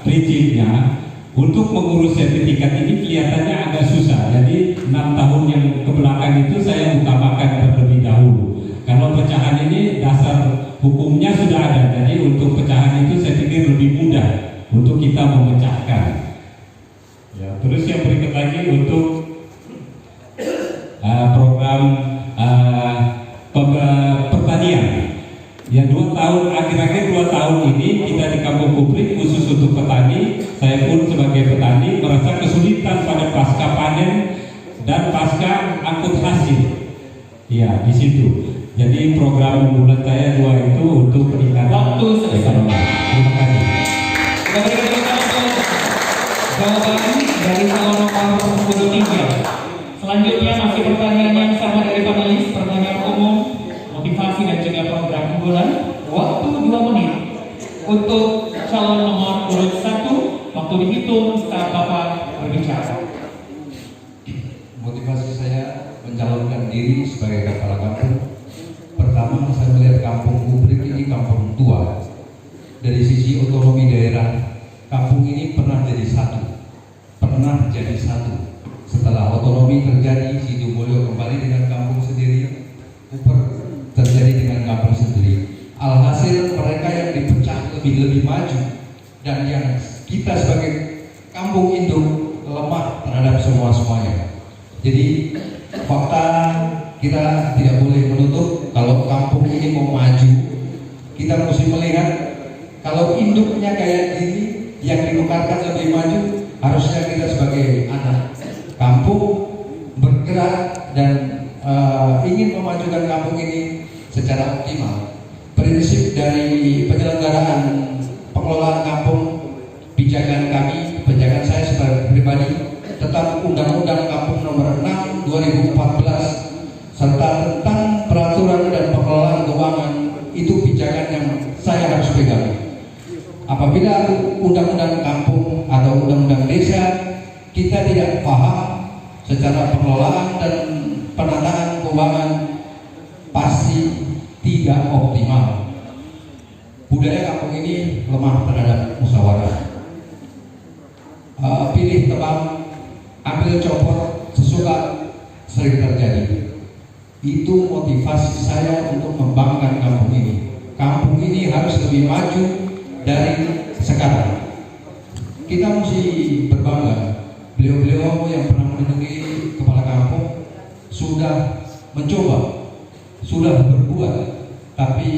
prinsipnya untuk mengurus sertifikat ini kelihatannya agak susah. Jadi 6 tahun yang kebelakang itu saya utamakan terlebih dahulu. Kalau pecahan ini dasar hukumnya sudah ada. Jadi untuk pecahan itu saya pikir lebih mudah untuk kita memecahkan. Ya, terus yang berikut lagi untuk program pertanian. Yang 2 tahun akhir-akhir 2 tahun ini kita di Kampung Kuprit khusus untuk petani, saya pun sebagai petani merasa kesulitan pada pasca panen dan pasca angkut hasil. Ya, di situ. Jadi program unggulan saya 2 itu untuk peningkatan Waktu selesai. ekonomi. Terima kasih. Kita berikan tepuk tangan jawaban dari calon nomor urut 3. Selanjutnya masih pertanyaan yang sama dari panelis, pertanyaan umum, motivasi dan juga program unggulan. Waktu 2 menit untuk calon nomor urut 1. Waktu dihitung saat Bapak berbicara. Motivasi saya mencalonkan diri sebagai kepala kampung. Pertama, saya melihat kampung Kuprit ini kampung tua. Dari sisi otonomi daerah, kampung ini pernah jadi satu. Setelah otonomi terjadi, Sidomulyo kembali dengan kampung sendiri, Kuper terjadi dengan kampung sendiri. Alhasil mereka yang dipecah lebih maju, dan yang kita sebagai kampung induk lemah terhadap semuanya. Jadi fakta kita tidak boleh menutup kalau kampung ini mau maju. Kita mesti melihat kalau induknya kayak gini, yang dinukarkan lebih maju, harusnya kita sebagai anak kampung bergerak dan ingin memajukan kampung ini secara optimal. Prinsip dari penyelenggaraan pengelolaan kampung, pijakan saya sebagai pribadi, tetap Undang-Undang Kampung Nomor 6 2014 serta tentang peraturan dan pengelolaan keuangan, itu pijakan yang saya harus pegang. Apabila Undang-Undang Kampung atau Undang-Undang Desa kita tidak paham secara pengelolaan dan penataan keuangan, pasti tidak optimal. Budaya kampung ini lemah terhadap musyawarah. Pilih tebang, ambil copot, sesuka sering terjadi. Itu motivasi saya untuk membanggakan kampung ini. Kampung ini harus lebih maju dari sekarang. Kita mesti berbangga. Beliau-beliau yang pernah menduduki kepala kampung sudah mencoba, sudah berbuat. Tapi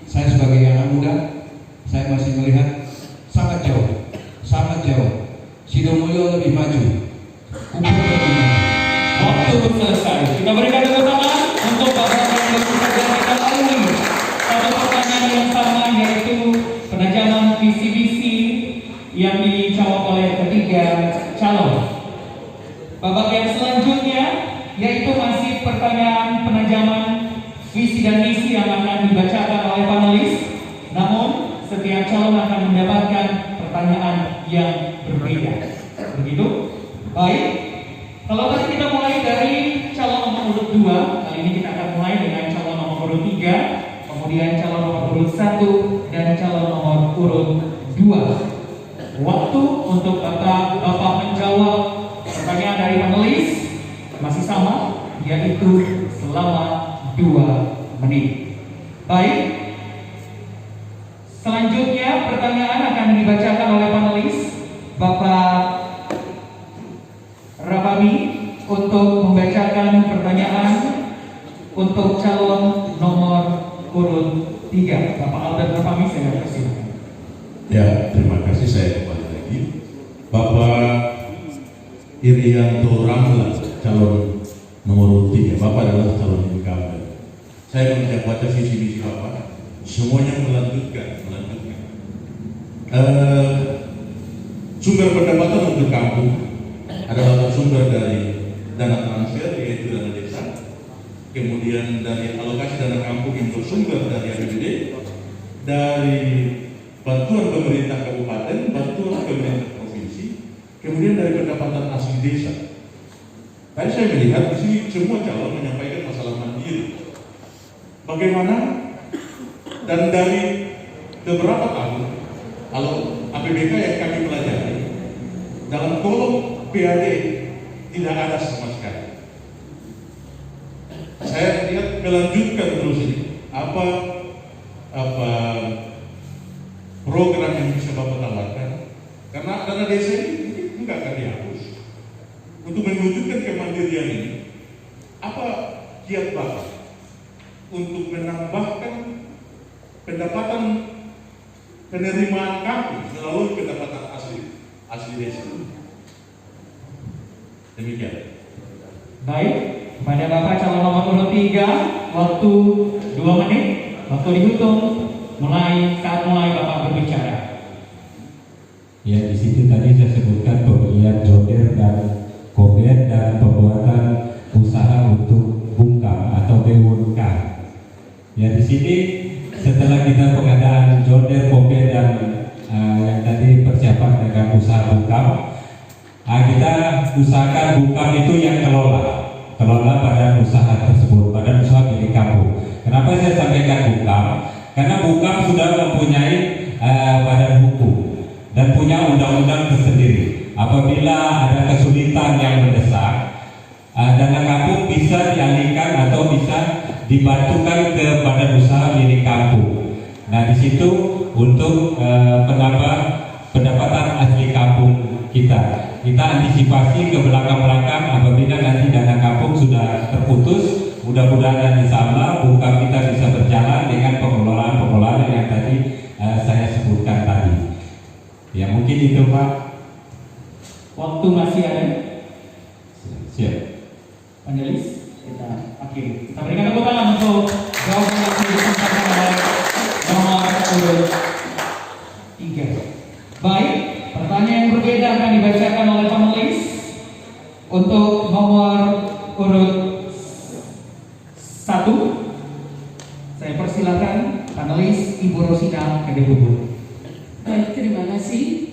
saya sebagai anak muda, saya masih melihat sangat jauh. Sidomulyo lebih maju, Kuper lebih maju. Waktu selesai. Kita berikan tepuk tangan untuk Bapak yang bisa kita lalui. Satu pertanyaan yang sama, yaitu penajaman visi-misi yang dijawab oleh ketiga calon. Babak yang selanjutnya yaitu masih pertanyaan penajaman visi dan misi yang akan dibacakan oleh panelis. Namun setiap calon akan mendapatkan pertanyaan yang berbeda. Begitu? Baik. Kalau tadi kita mulai dari calon nomor urut 2, kali ini kita akan mulai dengan calon nomor urut 3, kemudian calon nomor urut 1, dan calon nomor urut 2. Waktu untuk Bapak menjawab pertanyaan dari panelis masih sama, yaitu selama 2 menit. Baik. Selanjutnya pertanyaan akan dibacakan oleh panelis Bapak Rabami untuk membacakan pertanyaan untuk calon nomor urut 3. Bapak Albert Rabami, saya persilakan. Ya, terima kasih. Saya kembali lagi. Bapak Irianto Ramlan, calon nomor 3. Bapak adalah calon incumbent. Saya mencoba baca visi misi Bapak, semuanya melanjutkan. Sumber pendapatan untuk kampung adalah sumber dari dana transfer, yaitu dana desa, kemudian dari alokasi dana kampung yang bersumber dari APBD, dari bantuan pemerintah kabupaten, bantuan pemerintah provinsi, kemudian dari pendapatan asli desa. Tadi saya melihat di sini semua calon menyampaikan masalah mandiri. Bagaimana? Dan dari beberapa tahun, kalau APBK yang kami pelajari, dalam kolom PAD tidak ada sama sekali. Saya lihat melanjutkan terus ini. Apa program yang bisa Bapak tawarkan? Karena dana desa ini enggak akan dihapus. Untuk mewujudkan kemandirian ini, apa kiat Bapak untuk menambahkan pendapatan penerimaan kampung melalui pendapatan asli desa? Demikian. Baik, kepada Bapak calon nomor urut 3, waktu 2 menit, waktu dihitung saat mulai Bapak berbicara. Ya, di situ tadi saya sebutkan pembelian joder dan kober dan pembuatan usaha untuk bungkam atau BUMK. Ya, di sini setelah kita pengadaan joder, kober dan yang tadi persiapan dengan usaha bungkam, kita usahakan bungkam itu yang kelola badan usaha tersebut, badan usaha milik kampung. Kenapa saya sampaikan bungkam? Karena bungkam sudah mempunyai badan hukum dan punya undang-undang tersendiri. Apabila ada kesulitan yang mendesak, dana kampung bisa dialihkan atau bisa dibantukan ke badan usaha milik kampung. Nah, di situ untuk penambah pendapatan asli kampung kita antisipasi ke belakang-belakang apabila nanti dana kampung sudah terputus. Mudah-mudahan dan insyaallah bungkam kita bisa berjalan dengan pengelolaan yang tadi saya sebutkan tadi. Ya, mungkin itu Pak. Waktu masih ada. Siap. Panelis, kita akhiri. Kita berikan tepuk tangan untuk jawaban yang sudah disampaikan oleh nomor urut 3. Baik, pertanyaan yang berbeda akan dibacakan oleh panelis. Untuk nomor urut 1, saya persilakan panelis Ibu Rosina Kedebubur. Baik, terima kasih.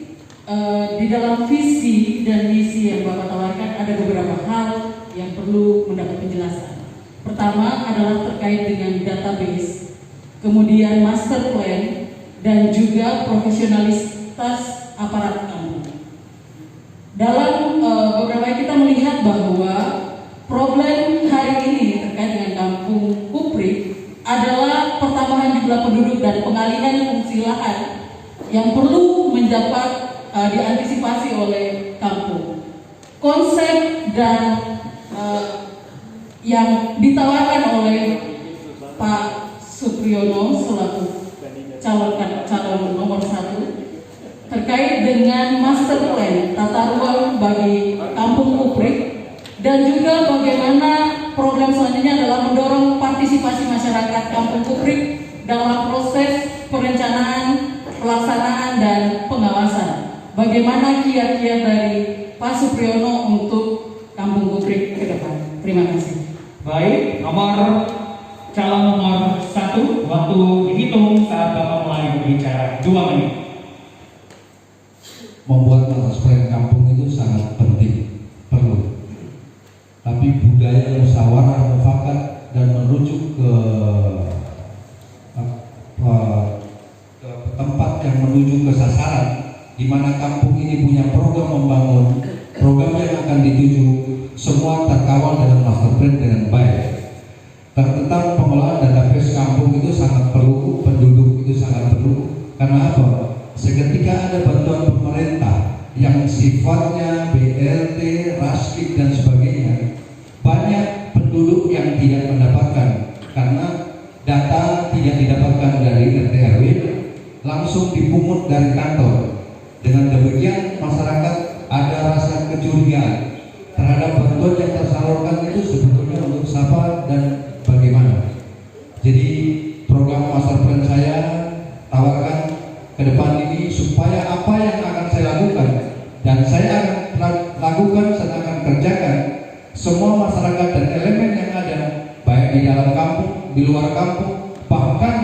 Di dalam visi dan misi yang Bapak tawarkan ada beberapa hal yang perlu mendapat penjelasan. Pertama adalah terkait dengan database, kemudian master plan, dan juga profesionalitas aparat kampung. Dalam beberapa kita melihat bahwa problem hari ini terkait dengan kampung Kuprik adalah pertambahan jumlah penduduk dan pengalihan fungsi lahan yang perlu mendapat diantisipasi oleh kampung. Konsep dan yang ditawarkan oleh Pak Supriyono selaku calon nomor 1 terkait dengan master plan tata ruang bagi kampung Kuprik, dan juga bagaimana program selanjutnya adalah mendorong partisipasi masyarakat kampung Kuprik dalam proses perencanaan, pelaksanaan, dan pengawasan. Bagaimana kiat-kiat dari Pak Supriyono untuk kampung Kuprik ke depan? Terima kasih. Baik, calon nomor 1, waktu dihitung saat Bapak mulai berbicara 2 menit. Membuat master budaya musyawarah mufakat dan merujuk ke tempat yang menuju ke sasaran, di mana kampung ini punya program membangun, program yang akan dituju, semua terkawal dengan master plan dengan baik. Tentang pengelolaan database kampung itu sangat perlu, penduduk itu sangat perlu. Karena apa? Seketika ada bantuan pemerintah yang sifatnya BLT, Raskit dan sebagainya, banyak penduduk yang tidak mendapatkan karena data tidak didapatkan dari RT RW, langsung dipungut dari kantor. Dengan demikian masyarakat ada rasa kecurigaan terhadap bantuan yang tersalurkan itu sebetulnya untuk siapa dan bagaimana. Jadi program master plan saya tawarkan ke depan ini supaya apa yang akan saya lakukan dan saya akan lakukan, saya akan kerjakan, semua masyarakat dan elemen yang ada baik di dalam kampung, di luar kampung, bahkan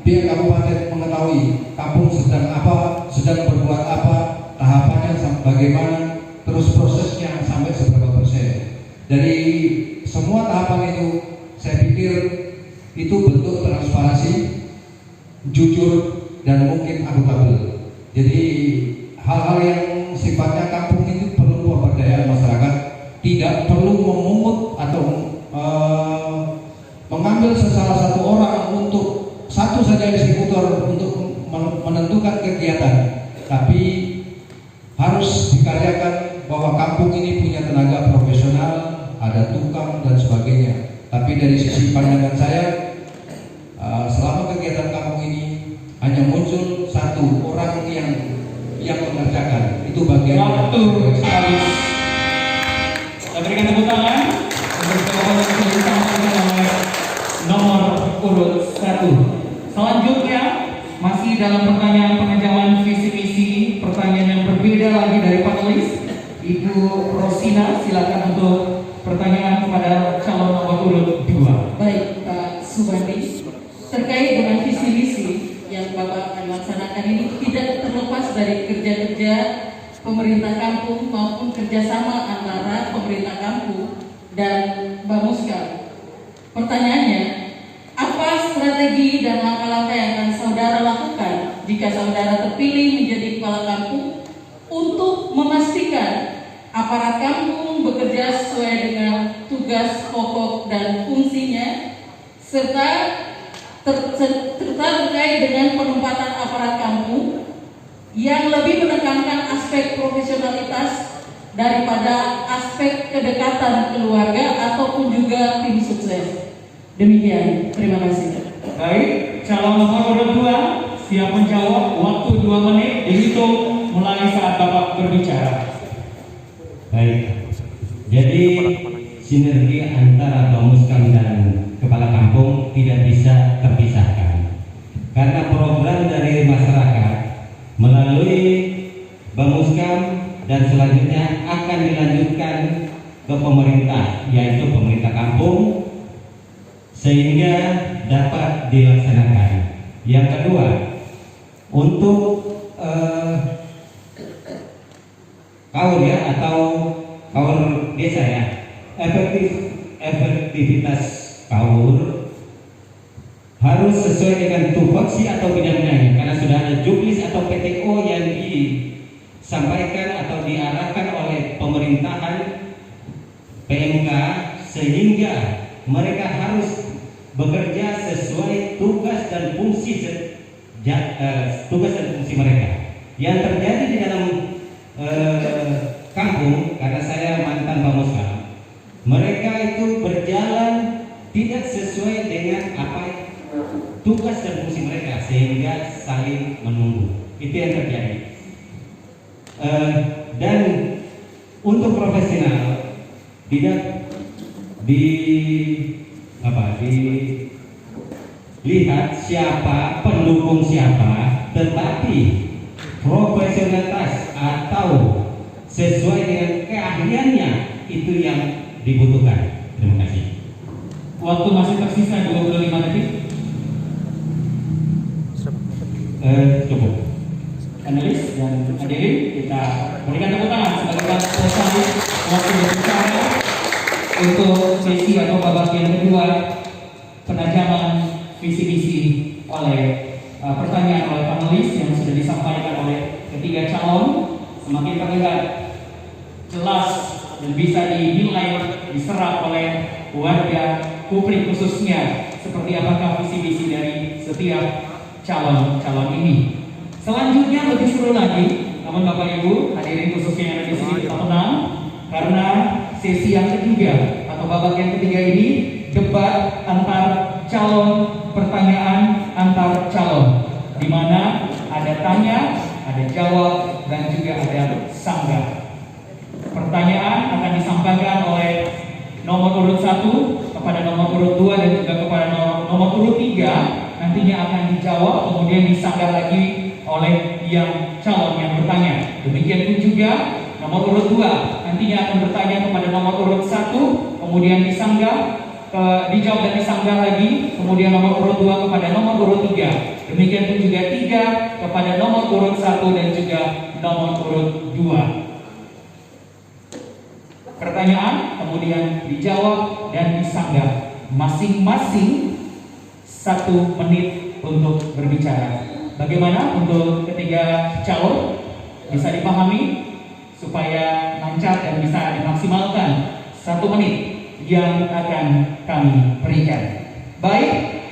pihak kabupaten mengetahui kampung sedang apa, sedang berbuat apa, tahapannya bagaimana, terus prosesnya sampai seberapa persen. Dari semua tahapan itu saya pikir itu bentuk transparansi, jujur dan mungkin akuntabel. Jadi hal-hal yang sifatnya kampung itu perlu pemberdayaan masyarakat, tidak perlu memungut atau mengambil salah satu orang untuk satu saja eksekutor untuk menentukan kegiatan, tapi harus dikaryakan bahwa kampung ini punya tenaga profesional, ada tukang dan sebagainya. Tapi dari sisi pandangan saya, selama kegiatan kampung ini hanya muncul satu orang yang mengerjakan, itu bagian Waktu habis. Kita berikan tepuk tangan untuk teman-teman yang disampaikan oleh nomor urut 1. Selanjutnya masih dalam pertanyaan pengajaran visi misi, pertanyaan yang berbeda lagi dari panelis. Ibu Rosina, silakan untuk pertanyaan kepada calon nomor urut 2. Baik, Pak Subandi, terkait dengan visi misi yang Bapak akan laksanakan ini tidak terlepas dari kerja-kerja pemerintah kampung maupun kerjasama antara pemerintah kampung dan Bamuska. Pertanyaannya, apa strategi dan langkah-langkah yang akan saudara lakukan jika saudara terpilih menjadi kepala kampung untuk memastikan aparat kampung bekerja sesuai dengan tugas pokok dan fungsinya, serta terkait dengan penempatan aparat kampung yang lebih menekankan aspek profesionalitas daripada aspek kedekatan keluarga ataupun juga tim sukses. Demikian, terima kasih. Baik, calon nomor urut 2 siap menjawab. Waktu 2 menit dihitung mulai saat Bapak berbicara. Baik, jadi sinergi antara Bamuskam dan kepala kampung tidak bisa terpisahkan, karena program dari masyarakat melalui Bamuskam dan selanjutnya akan dilanjutkan ke pemerintah, yaitu pemerintah kampung, sehingga dapat dilaksanakan. Yang kedua, untuk kaur ya, atau kaur desa ya, efektivitas kaur harus sesuai dengan tupoksi atau bidangnya, karena sudah ada juknis atau PTO yang disampaikan atau diarahkan oleh pemerintahan PMK, sehingga mereka harus bekerja sesuai tugas dan fungsi mereka. Yang terjadi di dalam kampung, karena saya mantan Bamuskam, mereka itu berjalan tidak sesuai dengan apa tugas dan fungsi mereka, sehingga saling menunggu. Itu yang terjadi. Dan untuk profesional tidak dilihat siapa pendukung siapa, tetapi profesionalitas atau sesuai dengan keahliannya itu yang dibutuhkan. Terima kasih. Waktu masih tersisa 25 detik. Cukup. Panelis dan hadirin, kita berikan tepuk tangan sebagai selesai waktu berbicara. untuk sesi atau babak yang kedua, penajaman visi misi oleh pertanyaan oleh panelis yang sudah disampaikan oleh ketiga calon, semakin terlihat jelas dan bisa dinilai, diserap oleh warga Kuprik khususnya seperti apakah visi misi dari setiap calon ini. Selanjutnya lebih seru lagi, namun Bapak Ibu hadirin khususnya yang ada di sini tetap tenang, karena sesi yang ketiga atau babak yang ketiga ini debat antar calon, pertanyaan antar calon, di mana ada tanya, ada jawab, dan juga ada sanggah. Pertanyaan akan disampaikan oleh nomor urut 1 kepada nomor urut 2 dan juga kepada nomor urut 3, nantinya akan dijawab kemudian disanggah lagi oleh yang calon yang bertanya. Demikian pun juga nomor urut 2 nantinya akan bertanya kepada nomor urut 1, kemudian disanggah, dijawab dan disanggah lagi, kemudian nomor urut 2 kepada nomor urut 3. Demikian pun juga 3 kepada nomor urut 1 dan juga nomor urut 2. Pertanyaan kemudian dijawab dan disanggah, masing-masing 1 menit untuk berbicara. Bagaimana untuk ketiga calon? Bisa dipahami supaya lancar dan bisa dimaksimalkan 1 menit yang akan kami berikan. Baik,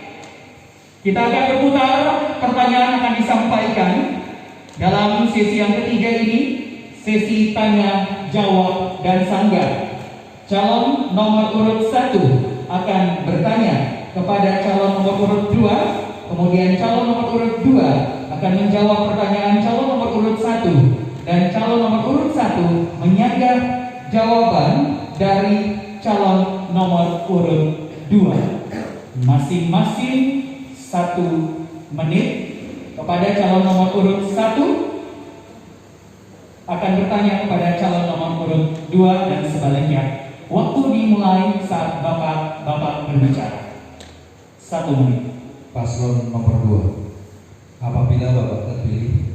kita akan berputar, pertanyaan akan disampaikan dalam sesi yang ketiga ini, sesi tanya, jawab, dan sanggah. Calon nomor urut 1 akan bertanya kepada calon nomor urut 2, kemudian calon nomor urut 2 akan menjawab pertanyaan calon nomor urut 1, dan calon nomor urut 1 menyanggah jawaban dari calon nomor urut 2. Masing-masing 1 menit. Kepada calon nomor urut 1 akan bertanya kepada calon nomor urut 2 dan sebaliknya. Waktu dimulai saat Bapak berbicara. 1 menit. Paslon nomor 2, apabila Bapak terpilih,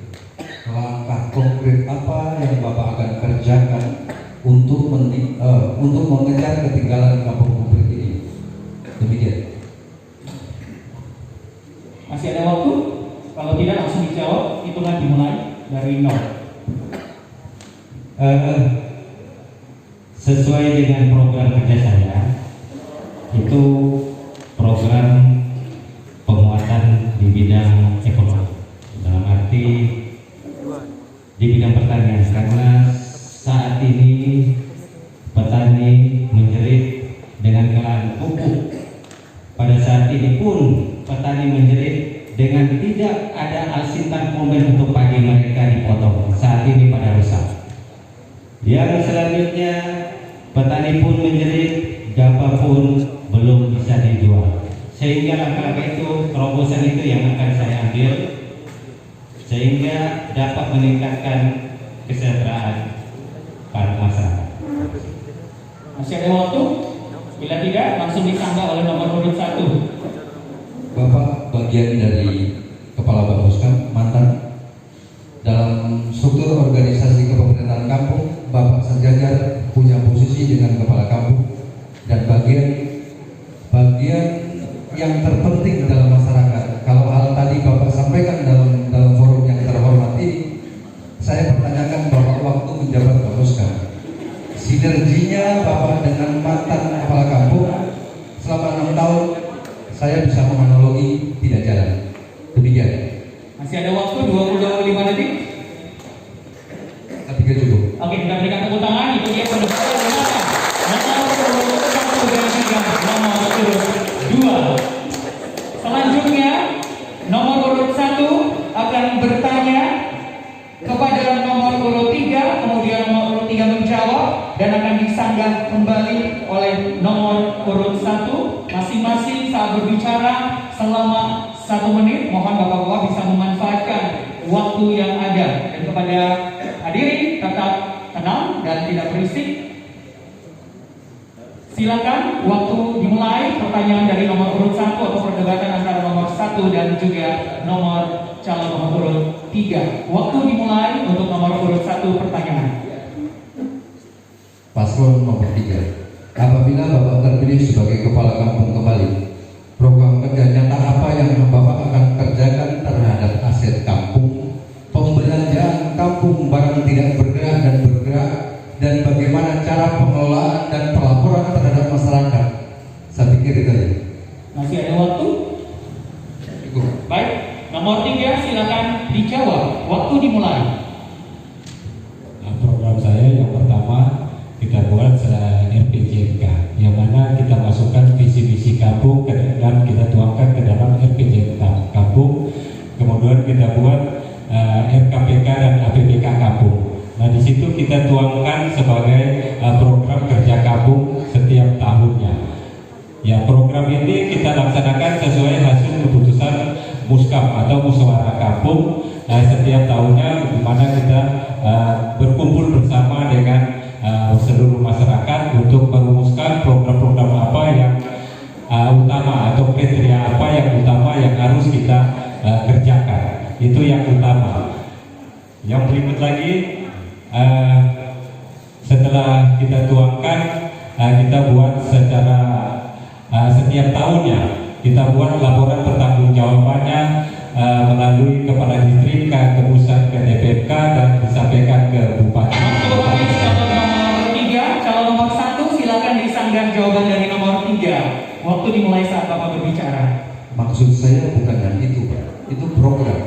langkah konkret apa yang Bapak akan kerjakan untuk mengejar ketinggalan kampung Kuprik ini? Demikian. Masih ada waktu? Kalau tidak langsung dijawab, hitungan dimulai dari 0. Sesuai dengan program kerja saya, itu program penguatan di bidang ekonomi, dalam arti di bidang pertanian, karena saat ini petani menjerit dengan keadaan pupuk. Pada saat ini pun petani menjerit dengan tidak ada alsintan komen untuk padi mereka dipotong, saat ini pada rusak. Yang selanjutnya petani pun menjerit, gabah pun belum bisa dijual. Sehingga langkah itu, terobosan itu yang akan saya ambil, sehingga dapat meningkatkan kesejahteraan para masyarakat. Masih ada waktu? Bila tidak, langsung disanggah oleh nomor urut 1. Bapak bagian dari Kepala Bamuskam mantan. Dalam struktur organisasi kepemerintahan kampung, Bapak sejajar punya posisi dengan kepala kampung dan bagian yang terpenting dalam masyarakat. Kalau hal tadi Bapak sampaikan dalam forum yang terhormat ini, saya pertanyakan Bapak waktu menjabat Bamuskam, sinerginya Bapak dengan mantan kepala kampung selama 6 tahun, saya bisa menganalogi tidak jalan. Demikian. Masih ada waktu 25 detik. Ketiga cukup. Oke, kita berikan tepuk tangan. Itu dia pendaftaran nomor urut 1 dan juga nomor urut 2. Selanjutnya nomor urut 1 akan bertanya kepada nomor urut 3, kemudian nomor urut 3 menjawab dan akan disanggah kembali oleh nomor urut 1. Masing-masing saat berbicara selama 1 menit. Mohon Bapak-Bapak bisa memanfaatkan waktu yang ada, dan kepada hadirin tetap tenang dan tidak berisik. Silakan waktu dimulai. Pertanyaan dari nomor urut 1 atau perdebatan antara nomor 1 dan juga nomor calon nomor urut 3. Waktu dimulai untuk nomor urut 1 pertanyaan. Paslon nomor 3. apabila Bapak terpilih sebagai kepala kampung kembali, program kerja nyata apa yang Bapak akan kerjakan terhadap aset kampung, pembelanjaan kampung barang tidak bergerak dan bergerak, dan bagaimana cara pengelolaan dan pelaporan terhadap masyarakat. Saya pikir itu ya. Masih ada waktu? Baik, nomor 3 silakan dijawab. Waktu dimulai. Nah, program saya yang pertama kita buat RPJMK, yang mana kita masukkan visi-visi kampung dan kita tuangkan ke dalam RPJMK kampung. Kemudian kita buat RKPK dan APBK kampung. Nah, di situ kita tuangkan sebagai program kerja kampung setiap tahunnya. Ya, program ini kita laksanakan sesuai hasil keputusan Muskam atau musyawarah kampung setiap tahunnya, di mana kita berkumpul bersama dengan seluruh masyarakat untuk merumuskan program-program apa yang utama atau kriteria apa yang utama yang harus kita kerjakan. Itu yang utama. Yang berikut lagi, setelah kita tuangkan, kita buat secara setiap tahunnya kita buat laporan pertanggungjawabannya melalui kepala distrik, ke pusat, ke DPK, dan disampaikan ke bupati. Waktu habis calon nomor 3, calon nomor 1 silakan disanggah jawaban dari nomor 3. Waktu dimulai saat Bapak berbicara. Maksud saya bukan yang itu, Pak. Itu program.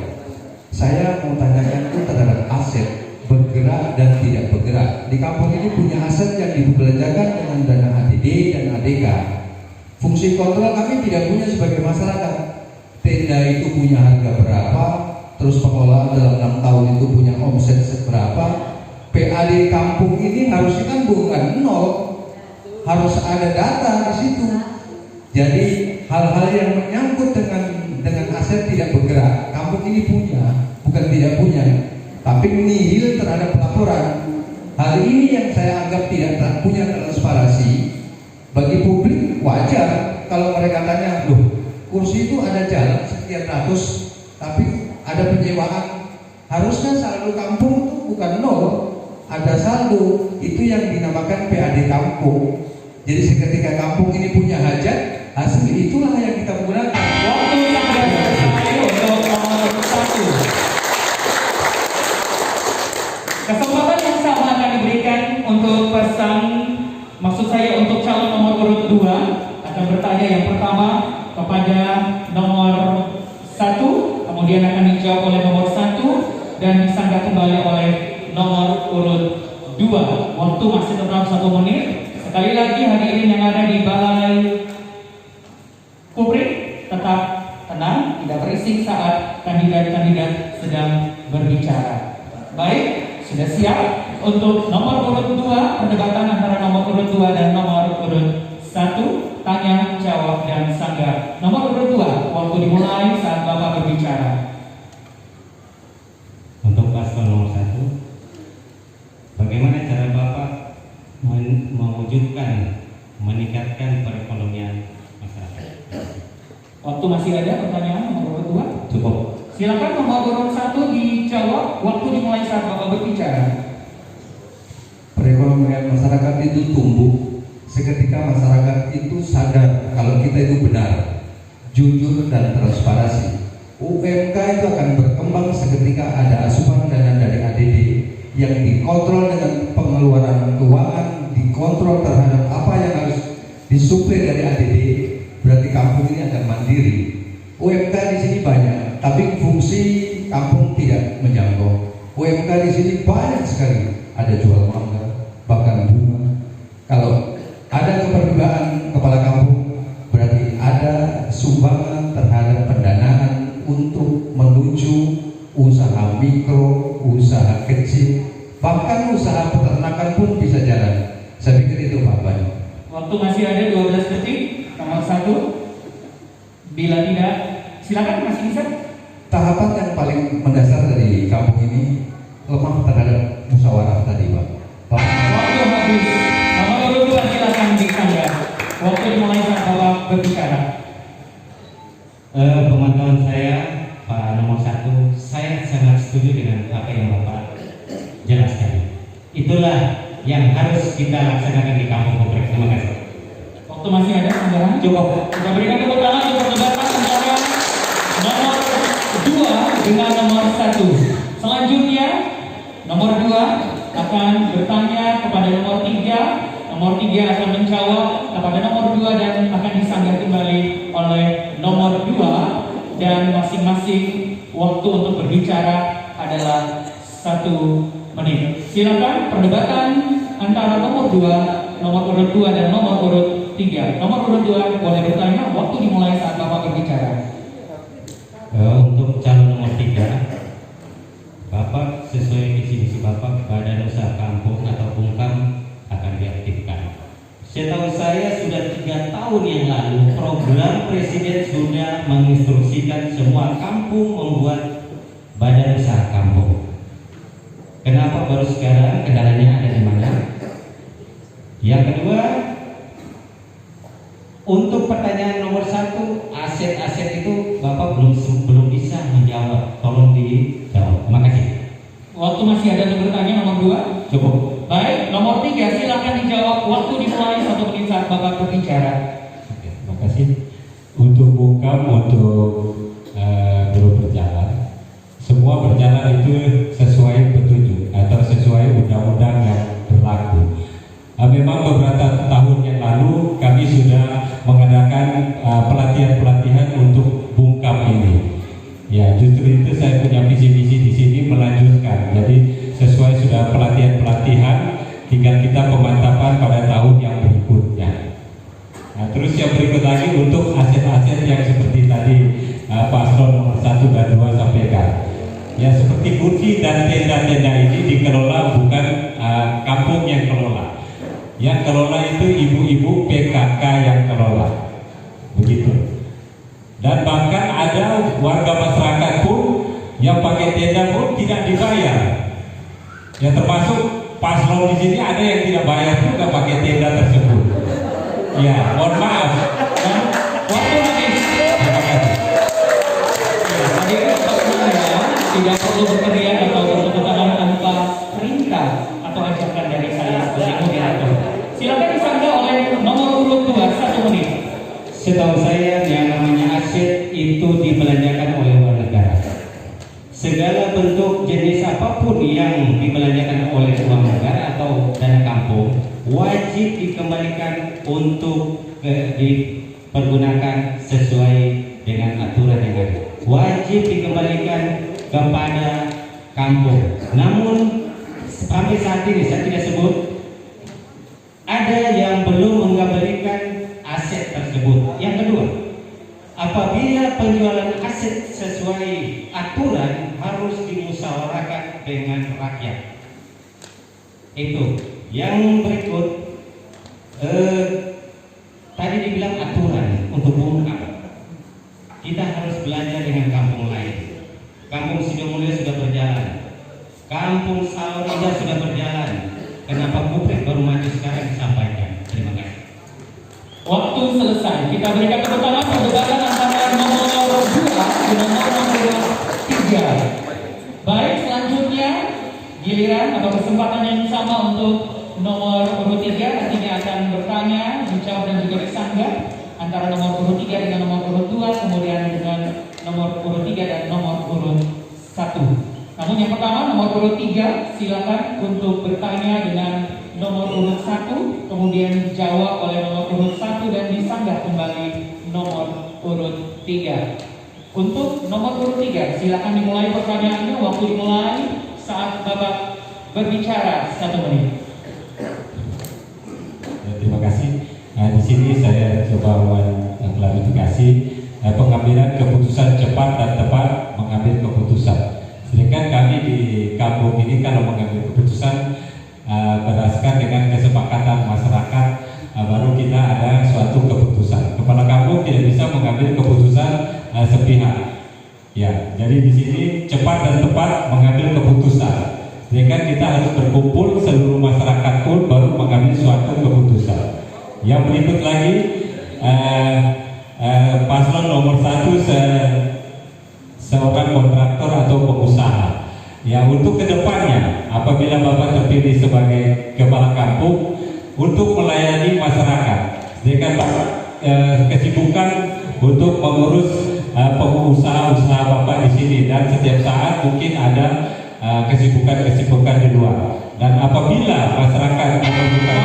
Saya mau tanyakan itu terhadap aset bergerak dan tidak bergerak. Di kampung ini punya aset yang dibelanjakan dengan dana ADD dan ADK. Fungsi kontrol kami tidak punya sebagai masyarakat. Tenda itu punya harga berapa, terus pengelolaan dalam 6 tahun itu punya omset seberapa. PAD kampung ini harusnya kan bukan nol, harus ada data di situ. Jadi hal-hal yang menyangkut dengan aset tidak bergerak, kampung ini punya, bukan tidak punya, tapi nihil terhadap pelaporan. Hal ini yang saya anggap tidak punya transparansi. Bagi publik wajar kalau mereka tanya, loh, kursi itu ada jalan sekian ratus, tapi ada penyewaan. Harusnya saldo kampung itu bukan nol, ada saldo. Itu yang dinamakan PAD kampung. Jadi seketika kampung ini punya hajat, hasil itulah yang kita gunakan. Waktu sampai selesai untuk nomor 1. Kesempatan yang sama akan diberikan untuk pesan, maksud saya untuk calon nomor urut 2 akan bertanya yang pertama kepada nomor 1, kemudian akan dijawab oleh nomor 1 dan disanggah kembali oleh nomor urut 2. Waktu masih tetap 1 menit. Sekali lagi hadirin yang ada di Balai Publik tetap tenang, tidak berisik saat kandidat-kandidat sedang berbicara. Baik, sudah siap untuk nomor urut 2, perdebatan antara nomor urut 2 dan nomor urut 1, tanya, jawab, dan sanggah. Nomor urut 2, waktu dimulai saat Bapak berbicara. Untuk paslon nomor 1, bagaimana cara Bapak mewujudkan, meningkatkan perekonomian masyarakat? Waktu masih ada pertanyaan nomor urut 2? Cukup. Silakan nomor urut 1 dijawab. Waktu dimulai saat Bapak berbicara. Perekonomian masyarakat itu tumbuh seketika masyarakat itu sadar kalau kita itu benar, jujur dan transparansi. UMK itu akan berkembang seketika ada asupan dana dari ADD yang dikontrol dengan pengeluaran keuangan, dikontrol terhadap apa yang harus disuplai dari ADD. Berarti kampung ini akan mandiri. UMK di sini banyak, tapi fungsi kampung tidak menjangkau. UMK di sini banyak sekali, ada jual mangga, bahkan bunga. Kalau ada keperluan kepala kampung, berarti ada sumbangan terhadap pendanaan untuk menuju usaha mikro, usaha kecil, bahkan usaha peternakan pun bisa jalan. Saya pikir itu Pak Bani. Waktu masih ada 12 detik. Nomor 1. Bila tidak, silakan, masih bisa. Tahapan yang paling mendasar dari kampung ini lemah terhadap musyawarah tadi Pak. Waktu habis. Nomor urut 2 silakan disanggah. Waktu dimulai saat Bapak berbicara. Pemantauan saya, Pak nomor 1, saya sangat setuju dengan apa yang Bapak jelaskan. Itulah yang harus kita laksanakan di kampung Kuprek. Terima kasih. Waktu masih ada, saudara. Cukup. Kita berikan tepuk tangan untuk perdebatan antara nomor 2 dengan nomor 1. Selanjutnya, nomor 2 akan bertanya kepada nomor 3. Nomor 3 akan menjawab kepada nomor 2 dan akan disanggah kembali oleh nomor 2. Dan masing-masing waktu untuk berbicara adalah 1 menit. Silakan perdebatan antara nomor 2, nomor urut 2 dan nomor urut 3. Nomor urut 2 boleh bertanya, waktu dimulai saat Bapak berbicara. Untuk calon nomor 3, Bapak sesuai visi misi Bapak, Badan Usaha Kampung atau Bungkam akan diaktifkan. Setahu saya sudah 3 tahun yang lalu program Presiden sudah menginstruksikan semua kampung membuat Badan Usaha Kampung. Kenapa baru sekarang? Kendalanya ada di mana? Yang kedua, untuk pertanyaan nomor 1, aset-aset itu Bapak belum bisa menjawab. Tolong dijawab. Terima kasih. Waktu masih ada untuk bertanya nomor 2. Cukup. Baik, nomor 3 silakan dijawab. Waktu dimulai 1 menit saat Bapak berbicara. Oke, terima kasih. Untuk Bungkam, untuk guru berjalan, semua berjalan itu sesuai petunjuk atau sesuai undang-undang yang berlaku. Memang beberapa tahun yang lalu kami sudah mengadakan pelatihan-pelatihan untuk Bungkam ini. Ya, justru itu saya punya visi-visi di sini melanjutkan. Jadi sesuai sudah pelatihan-pelatihan, tinggal kita pemantapan pada tahun yang berikutnya. Nah, terus yang berikut lagi untuk aset-aset yang seperti tadi paslon nomor 1 dan 2 sampaikan. Ya, seperti kursi dan tenda-tenda ini dikelola bukan kampung yang kelola. Yang kelola itu ibu-ibu PKK yang kelola. Begitu. Dan bahkan ada warga masyarakat pun yang pakai tenda pun tidak dibayar. Ya, termasuk paslon di sini ada yang tidak bayar juga pakai tenda tersebut. Ya, mohon maaf. Waktu habis. Terima kasih. Hadirin sekalian, tidak perlu berteriak atau bertepuk tangan tanpa perintah atau ajakan dari saya sebagai moderator. Silakan disanggah oleh nomor urut 2, 1 menit. Setahu saya yang namanya aset itu dibelanjakan oleh uang negara. Segala bentuk jenis apapun yang dibelanjakan oleh uang negara atau dana kampung wajib dikembalikan untuk dipergunakan sesuai dengan aturan yang ada. Wajib dikembalikan kepada kampung. Namun sampai saat ini saya tidak sebut, ada yang belum mengembalikan aset tersebut. Yang kedua, apabila penjualan aset sesuai aturan harus dimusyawarahkan dengan rakyat. Itu. Yang berikut, tadi dibilang aturan untuk Bungkam. Kita harus belajar dengan kampung lain. Kampung Sidomulyo sudah berjalan, Kampung Sawariga sudah berjalan. Kenapa Kuprek baru maju sekarang disampaikan? Terima kasih. Waktu selesai. Kita berikan tepuk tangan perdebatan antara nomor 2 dengan nomor 3. Baik, selanjutnya giliran atau kesempatan yang sama untuk nomor urut 3. Nantinya akan bertanya, dijawab dan juga disanggah antara nomor urut 3 dengan nomor urut 2, kemudian dengan nomor urut 3 dan nomor urut 1. Namun yang pertama, nomor urut 3, silakan untuk bertanya dengan nomor urut 1, kemudian dijawab oleh nomor urut 1 dan disanggah kembali nomor urut 3. Untuk nomor urut 3, silakan dimulai pertanyaannya. Waktu dimulai saat Bapak berbicara 1 menit. Ya, terima kasih. Di sini saya coba klarifikasi pengambilan keputusan cepat dan tepat mengambil keputusan. Sedangkan kami di kampung ini kalau mengambil keputusan berdasarkan dengan kesepakatan masyarakat, baru kita ada suatu keputusan. Kepala kampung tidak bisa mengambil keputusan sepihak. Ya, jadi di sini cepat dan tepat mengambil keputusan. Sedangkan kita harus berkumpul seluruh masyarakat pun baru mengambil suatu keputusan. Yang berikut lagi, paslon nomor 1 seorang kontraktor atau pengusaha. Ya, untuk kedepannya, apabila Bapak terpilih sebagai kepala kampung, untuk melayani masyarakat, dengan Bapak kesibukan untuk mengurus pengusaha-usaha Bapak di sini, dan setiap saat mungkin ada kesibukan-kesibukan di luar. Dan apabila masyarakat membutuhkan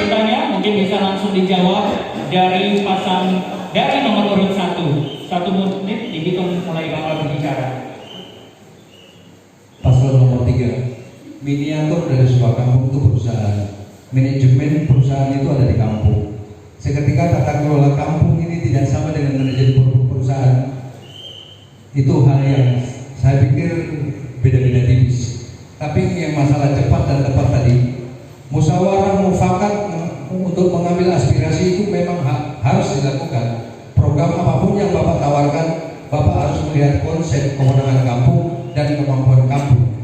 bertanya, mungkin bisa langsung dijawab dari dari nomor urut 1. 1 menit dihitung mulai awal berbicara. Pasal nomor 3, miniatur dari sebuah kampung itu perusahaan. Manajemen perusahaan itu ada di kampung. Seketika tata kelola kampung ini tidak sama dengan manajemen perusahaan. Itu hal yang saya pikir beda-beda tipis. Tapi yang masalah cepat dan tepat tadi, musyawarah mufakat untuk mengambil aspirasi itu memang harus dilakukan. Program apapun yang Bapak tawarkan, Bapak harus melihat konsep kewenangan kampung dan kemampuan kampung.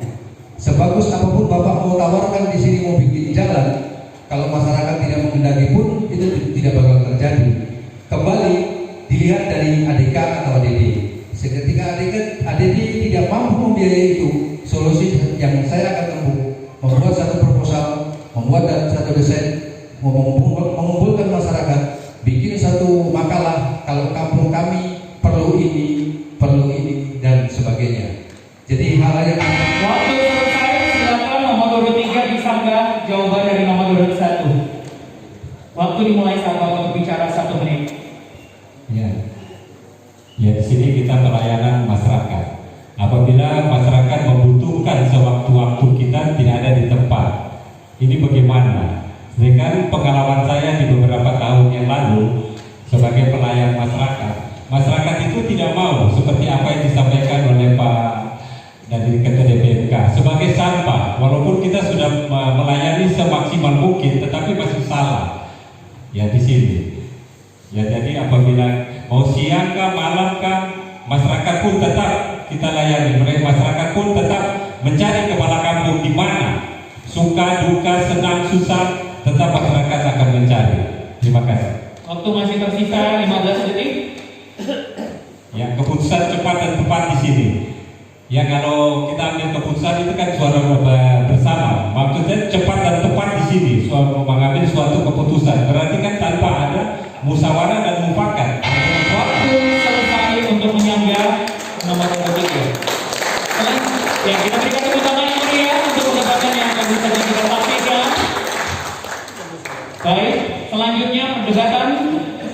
Sebagus apapun Bapak mau tawarkan di sini, mau bikin jalan, kalau masyarakat tidak menghendaki pun itu tidak bakal terjadi. Kembali dilihat dari ADK atau ADD. Seketika ADD tidak mampu membiayai itu, solusi yang saya akan tempuh membuat satu proposal, membuat satu desain, mengumpulkan masyarakat, bikin satu makalah kalau kampung kami perlu ini dan sebagainya. Jadi hal yang Waktu selesai, silakan nomor urut 3 disanggah jawaban dari nomor urut 1. Waktu dimulai saat Bapak berbicara 1 menit. Ya, di sini kita pelayanan masyarakat. Apabila masyarakat membutuhkan sewaktu-waktu kita tidak ada di tempat, ini bagaimana? Dengan pengalaman saya di beberapa tahun yang lalu sebagai pelayan masyarakat itu tidak mau seperti apa yang disampaikan oleh Pak dari Ketua DPMK sebagai sampah. Walaupun kita sudah melayani semaksimal mungkin, tetapi masih salah. Ya di sini. Ya jadi apabila mau siang kah malam kah, masyarakat pun tetap kita layani. Masyarakat pun tetap mencari kepala kampung di mana suka duka senang susah, tetap masyarakat akan mencari. Terima kasih. Waktu masih tersisa 15 detik. Ya, keputusan cepat dan tepat di sini. Ya, kalau kita ambil keputusan itu kan suara bersama. Maksudnya cepat dan tepat di sini. Mengambil suatu keputusan. Berarti kan tanpa ada musyawarah dan mufakat. Waktu selesai untuk menyanggah nomor urut 3. Ya, kita berikan tepuk tangan yang meriah untuk perdebatan yang akan bisa kita saksikan. Baik, selanjutnya perdebatan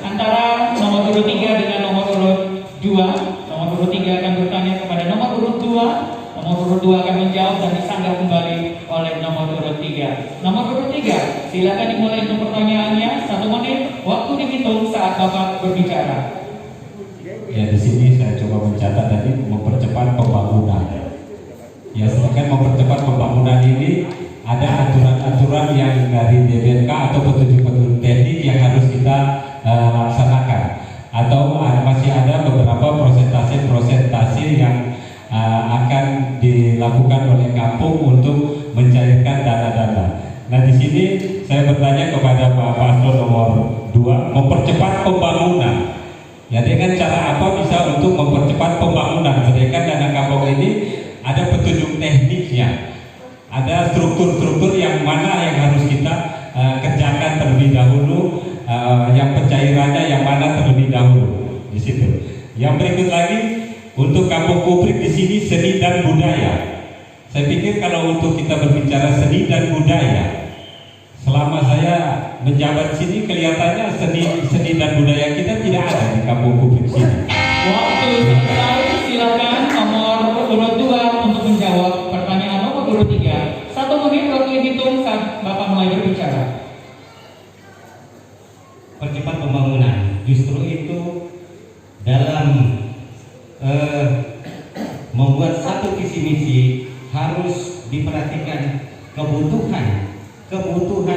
antara nomor urut 3 dengan nomor urut 2. Nomor urut 3 akan bertanya kepada nomor urut 2. Nomor urut 2 akan menjawab dan disanggah kembali oleh nomor urut 3. Nomor urut 3, silakan dimulai untuk pertanyaannya. 1 menit, waktu dihitung saat Bapak berbicara. Ya, di sini saya coba mencatat tadi mempercepat pembangunan. Ya, sedangkan mempercepat pembangunan ini ada aturan-aturan yang dari DPMK atau petunjuk-petunjuk teknik yang harus kita laksanakan, atau masih ada beberapa prosentase yang akan dilakukan oleh kampung untuk mencairkan dana-dana. Nah, di sini saya bertanya kepada Pak Paslon nomor 2, mempercepat pembangunan. Ya, dengan cara apa bisa untuk mempercepat pembangunan? Sedangkan dana kampung ini ada petunjuk tekniknya, ada struktur-struktur yang mana yang harus kita kerjakan terlebih dahulu, yang pencairannya yang mana terlebih dahulu di situ. Yang berikut lagi untuk kampung Kuprik di sini seni dan budaya. Saya pikir kalau untuk kita berbicara seni dan budaya, selama saya menjabat sini kelihatannya seni dan budaya kita tidak ada di kampung Kuprik sini. Waktu selesai, silakan nomor urut 2 untuk menjawab pertanyaan nomor urut 3. 1 menit waktu dihitung saat Bapak mulai berbicara. Percepat pembangunan justru itu dalam membuat satu visi misi harus diperhatikan kebutuhan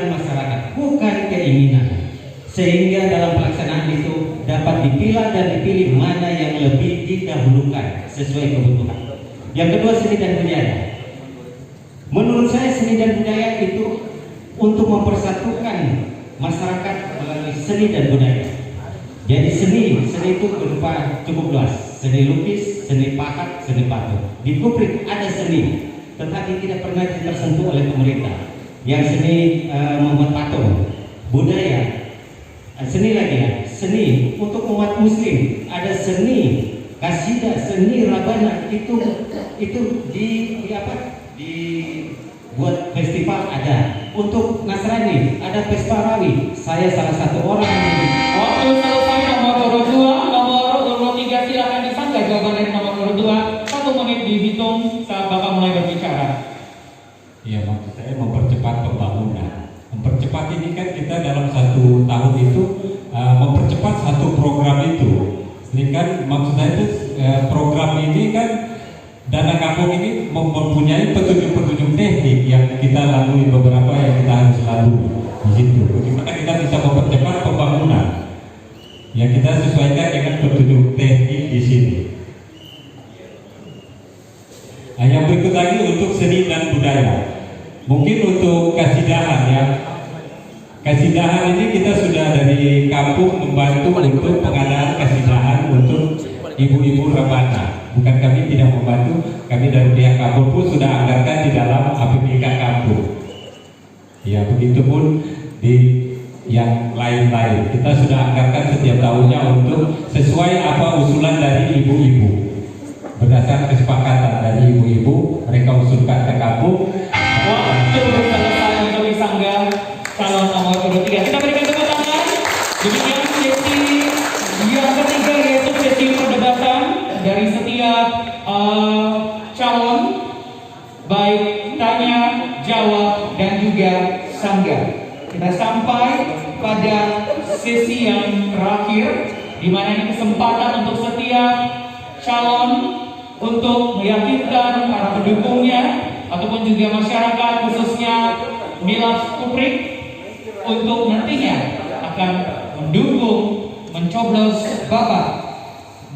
masyarakat, bukan keinginan, sehingga dalam pelaksanaan itu dapat dipilah dan dipilih mana yang lebih didahulukan sesuai kebutuhan. Yang kedua, seni dan budaya. Menurut saya seni dan budaya itu untuk mempersatukan masyarakat melalui seni dan budaya. Jadi seni itu berupa cukup luas. seni lukis, seni pahat, seni patung. Di Kuprik ada seni, tetapi tidak pernah tersentuh oleh pemerintah. Yang seni membuat patung, budaya, seni lagi ya, seni untuk umat muslim, ada seni kasidah, seni rabana, itu dibuat festival ada. Untuk Nasrani ada Pesparawi, saya salah satu orang yang Waktu selesai nomor urut 2, nomor urut 3 silakan disanggah jawaban dari nomor urut 2. 1 menit dihitung saat Bapak mulai berbicara. Ya, maksud saya mempercepat pembangunan. Mempercepat ini kan kita dalam 1 tahun itu mempercepat satu program itu. Ini kan maksud saya itu program ini kan Dana Kampung ini mempunyai petunjuk-petunjuk teknik yang kita lalui, beberapa yang kita harus lalui di situ. Bagaimana kita bisa mempercepat pembangunan? Ya, kita sesuaikan dengan petunjuk teknik di sini. Nah, yang berikut lagi untuk seni dan budaya. Mungkin untuk kasidahan ya. Kasidahan ini kita sudah dari kampung membantu untuk pengadaan kasidahan untuk ibu-ibu rebana. Bukan kami tidak membantu, kami dari pihak kampung pun sudah anggarkan di dalam APBK kampung. Ya, begitu pun di yang lain-lain. Kita sudah anggarkan setiap tahunnya untuk sesuai apa usulan dari ibu-ibu. Berdasarkan kesepakatan dari ibu-ibu, mereka usulkan ke kampung. Waktu selesai untuk disanggah calon nomor urut 3. Kita berikan tepuk tangan. Demikian sesi yang ketiga, yaitu sesi perdebatan dari setiap calon, baik tanya, jawab, dan juga sanggah. Kita sampai pada sesi yang terakhir, di mana ini kesempatan untuk setiap calon untuk meyakinkan para pendukungnya ataupun juga masyarakat, khususnya Milaf Kuprik, untuk nantinya akan mendukung mencoblos Bapak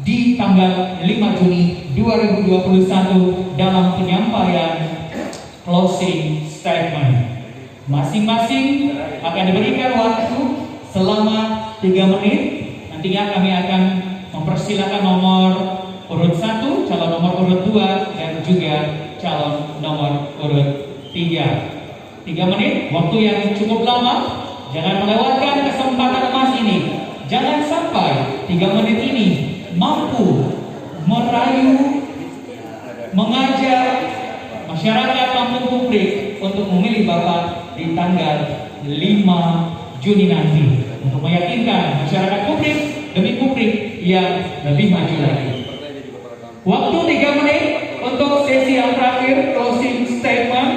di tanggal 5 Juni 2021 dalam penyampaian closing statement. Masing-masing akan diberikan waktu selama 3 menit. Nantinya kami akan mempersilakan nomor urut 1, calon nomor urut 2, dan juga calon nomor urut 3. 3 menit, waktu yang cukup lama. Jangan melewatkan kesempatan emas ini. Jangan sampai 3 menit ini mampu merayu, mengajak masyarakat Kampung Kuprik untuk memilih Bapak di tanggal 5 Juni nanti, untuk meyakinkan masyarakat Kuprik demi Kuprik yang lebih maju lagi. Waktu 3 menit untuk sesi yang terakhir, closing statement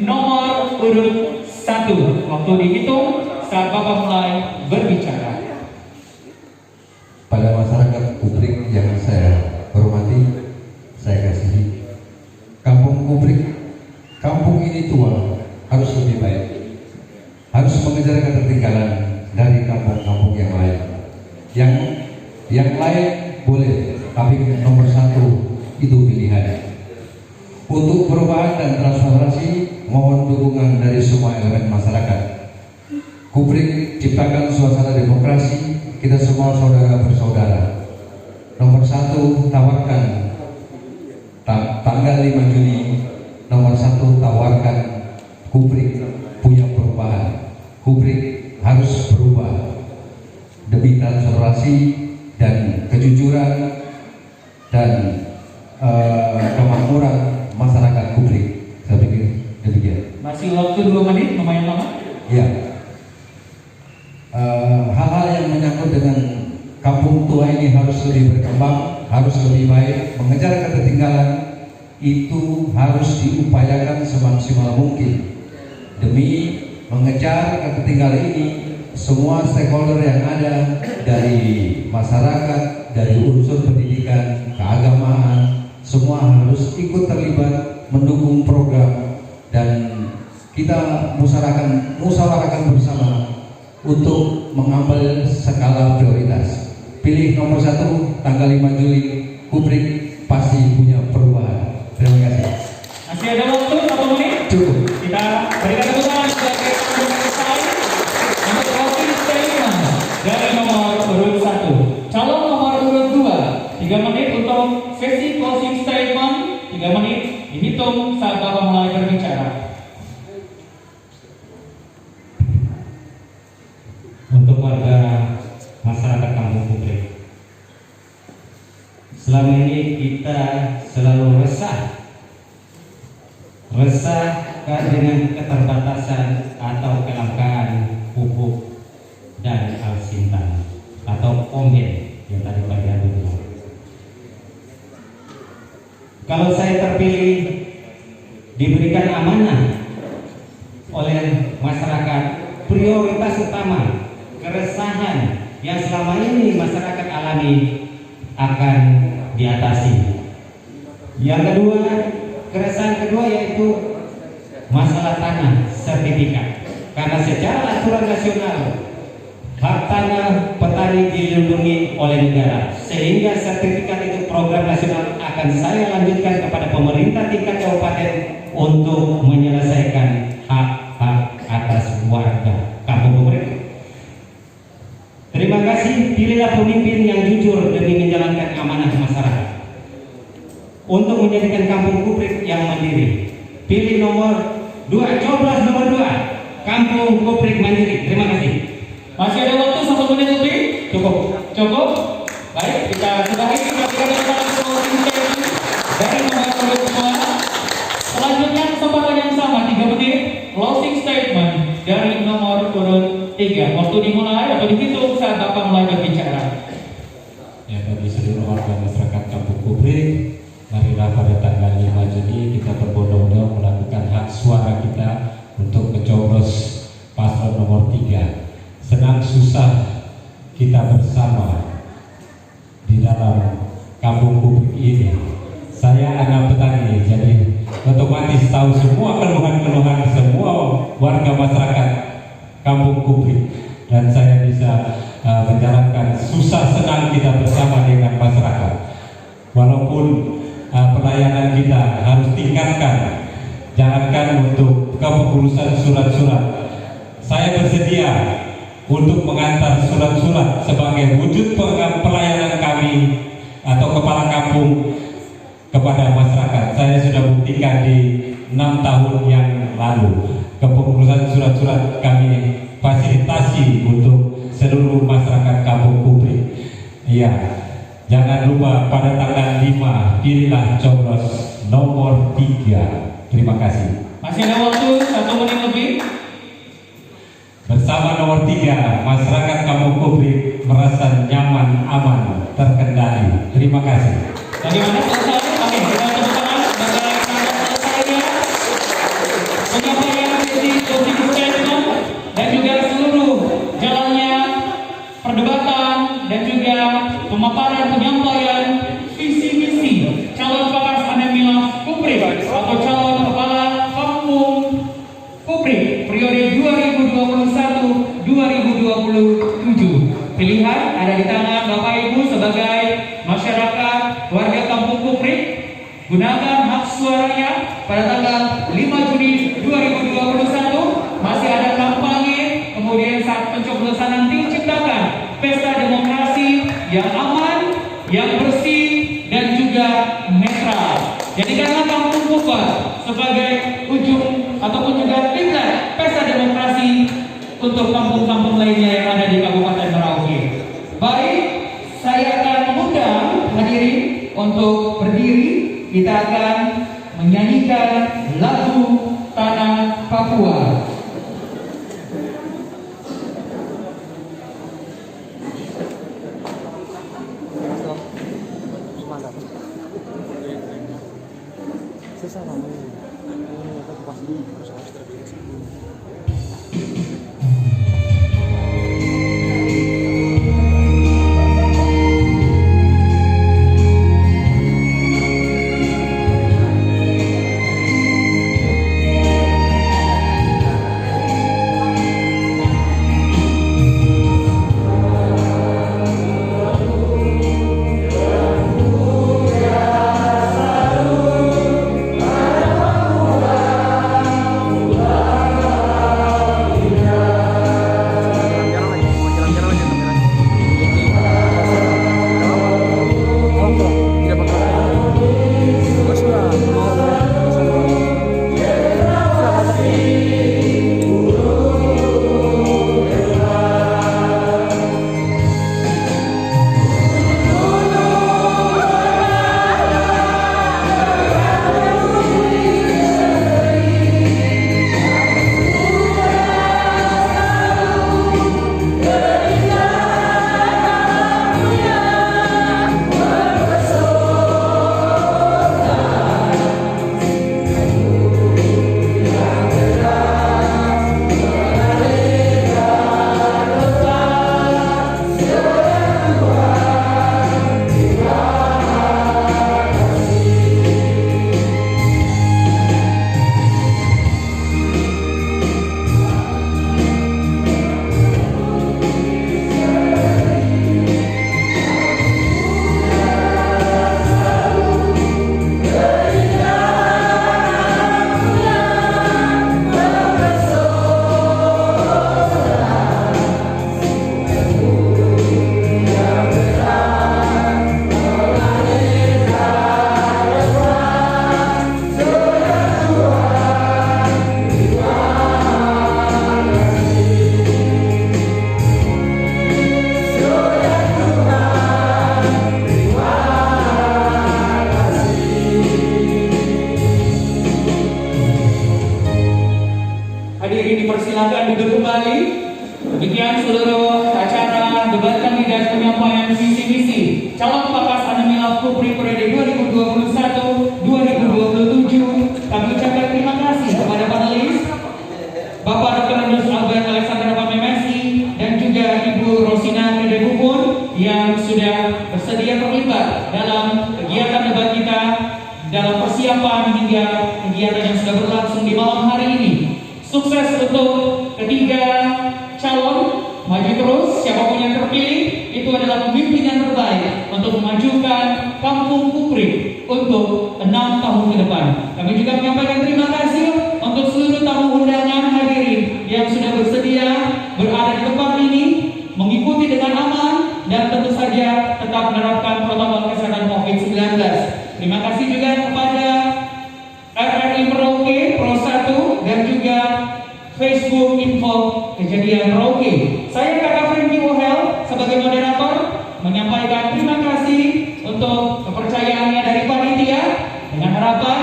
nomor urut 1. Waktu dihitung saat Bapak mulai berbicara. Pada masyarakat Kuprik yang saya hormati, saya kasihi, Kampung Kuprik, kampung ini tua, harus lebih baik, harus mengejar ketertinggalan dari kampung-kampung yang lain. Yang lain boleh, tapi nomor 1 itu pilihan. Untuk perubahan dan transformasi, mohon dukungan dari semua elemen masyarakat. Kuprik ciptakan suasana demokrasi, kita semua saudara bersaudara. Nomor 1 tawarkan tanggal 5 Juni. Nomor 1 tawarkan Kuprik punya perubahan. Kuprik harus berubah demi transformasi dan kejujuran dan kemakmuran masyarakat Kuprik. Saya pikir demikian. Masih waktu 2 menit, lumayan lama. Ya, hal-hal yang menyangkut dengan kampung tua ini harus lebih berkembang, harus lebih baik, mengejar ketertinggalan itu harus diupayakan semaksimal mungkin demi mengejar ketertinggalan ini. Semua stakeholder yang ada, dari masyarakat, dari unsur pendidikan, keagamaan, semua harus ikut terlibat mendukung program, dan kita musyawarahkan bersama untuk mengambil skala prioritas. Pilih nomor 1 tanggal 5 Juli, Kuprik pasti punya perubahan. Terima kasih. Masih ada waktu 1 menit. Cukup. Kita berikan tepuk tangan sebagai selesai untuk closing statement dari nomor urut 1. Calon nomor urut 2, 3 menit untuk dihitung saat Bapak mulai berbicara. Untuk warga masyarakat Kampung Kuprik, selama ini kita selalu resah dengan keterbatasan atau kelangkaan pupuk dan alsintan atau pomhen yang tadi Pak Yadu bilang. Kalau saya terpilih diberikan amanah oleh masyarakat, prioritas utama keresahan yang selama ini masyarakat alami akan diatasi. Yang kedua, keresahan kedua yaitu masalah tanah sertifikat. Karena secara aturan nasional hak tanah petani dilindungi oleh negara, sehingga sertifikat itu program nasional akan saya lanjutkan kepada pemerintah tingkat kabupaten untuk menyelesaikan hak-hak atas warga Kampung Kuprik. Terima kasih, pilihlah pemimpin yang jujur demi menjalankan amanah masyarakat untuk menjadikan Kampung Kuprik yang mandiri. Pilih nomor 2, coblos nomor 2, Kampung Kuprik Mandiri. Terima kasih. Masih ada waktu 1 menit lebih? Cukup? Baik, kita sudahi. Kita berikan closing statement dari nomor 2. Selanjutnya kesempatan yang sama 3 menit closing statement dari nomor urut 3. Waktu dimulai atau dihitung saat Bapak mulai berbicara. Ya, bagi seluruh warga masyarakat Kampung Kuprik, marilah pada tanggal 5 Juni kita berbondong-bondong melakukan hak suara kita untuk mencoblos paslon nomor 3. Senang susah kita bersama di dalam Kampung Kuprik ini. Saya anak petani, jadi otomatis tahu semua keluhan-keluhan semua warga masyarakat Kampung Kuprik, dan saya bisa menjalankan susah senang kita bersama dengan masyarakat. Walaupun pelayanan kita harus tingkatkan, jangankan untuk kepengurusan surat-surat, saya bersedia untuk mengantar surat-surat sebagai wujud pelayanan kami atau kepala kampung kepada masyarakat. Saya sudah buktikan di 6 tahun yang lalu, kepengurusan surat-surat kami fasilitasi untuk seluruh masyarakat Kampung Kuprik. Iya, jangan lupa pada tanggal 5 pilihlah coblos nomor 3. Terima kasih. Masih ada waktu 1 menit lebih. Bersama nomor 3, masyarakat Kampung Kuprik merasa nyaman, aman, terkendali. Terima kasih. Bagaimana selesai? Oke, kita tepuk tangan sebagai tanda selesainya penyampaian sesi closing statement dan juga seluruh jalannya perdebatan dan juga pemaparan penyampaian visi misi calon Pakas Anemila Kuprik atau calon kepala Kampung Kuprik periode 2021-2027. Pilihan ada di tangan Bapak Ibu sebagai masyarakat warga Kampung Kuprik. Gunakan hak suaranya pada tanggal 5 Juni 2021. Masih ada kampanye, kemudian saat pencoblosan nanti ciptakan pesta demokrasi yang aman, yang bersih, dan juga netral. Jadikanlah Kampung Kuprik sebagai ujung ataupun juga kiblat pesta demokrasi untuk kampung-kampung lainnya yang ada di Kabupaten Merauke. Baik, saya akan mengundang hadirin untuk berdiri. Kita akan menyanyikan lagu Tanah Papua. Demikian seluruh acara debat kandidat penyampaian visi misi calon Pakas Anamila Kupri periode 2021-2027. Kami ucapkan terima kasih kepada panelis Bapak Dr. Andus Albert Alexander Pamemesi dan juga Ibu Rosina Kedekupun yang sudah bersedia terlibat dalam kegiatan debat kita, dalam persiapan hingga kegiatan yang sudah berlangsung di malam hari ini. Sukses untuk ketiga calon, maju terus, siapapun yang terpilih itu adalah pemimpin yang terbaik untuk memajukan Kampung Kupri untuk 6 tahun ke depan. Kami juga menyampaikan terima kasih untuk seluruh tamu undangan hadirin yang sudah bersedia berada di tempat ini, mengikuti dengan aman dan tentu saja tetap menerapkan protokol kesehatan COVID-19. Terima kasih juga kepada RRI Merauke Pro 1 dan juga Facebook Info Kejadian Merauke. Saya Kakak Franky Wohel sebagai moderator menyampaikan terima kasih untuk kepercayaannya dari panitia, dengan harapan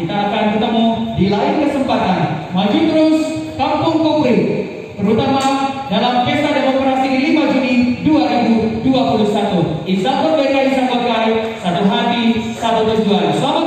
kita akan ketemu di lain kesempatan. Maju terus Kampung Kupri, terutama dalam Pesta Demokrasi di 5 Juni 2021. Insya Allah, satu hati, satu tujuan. Selamat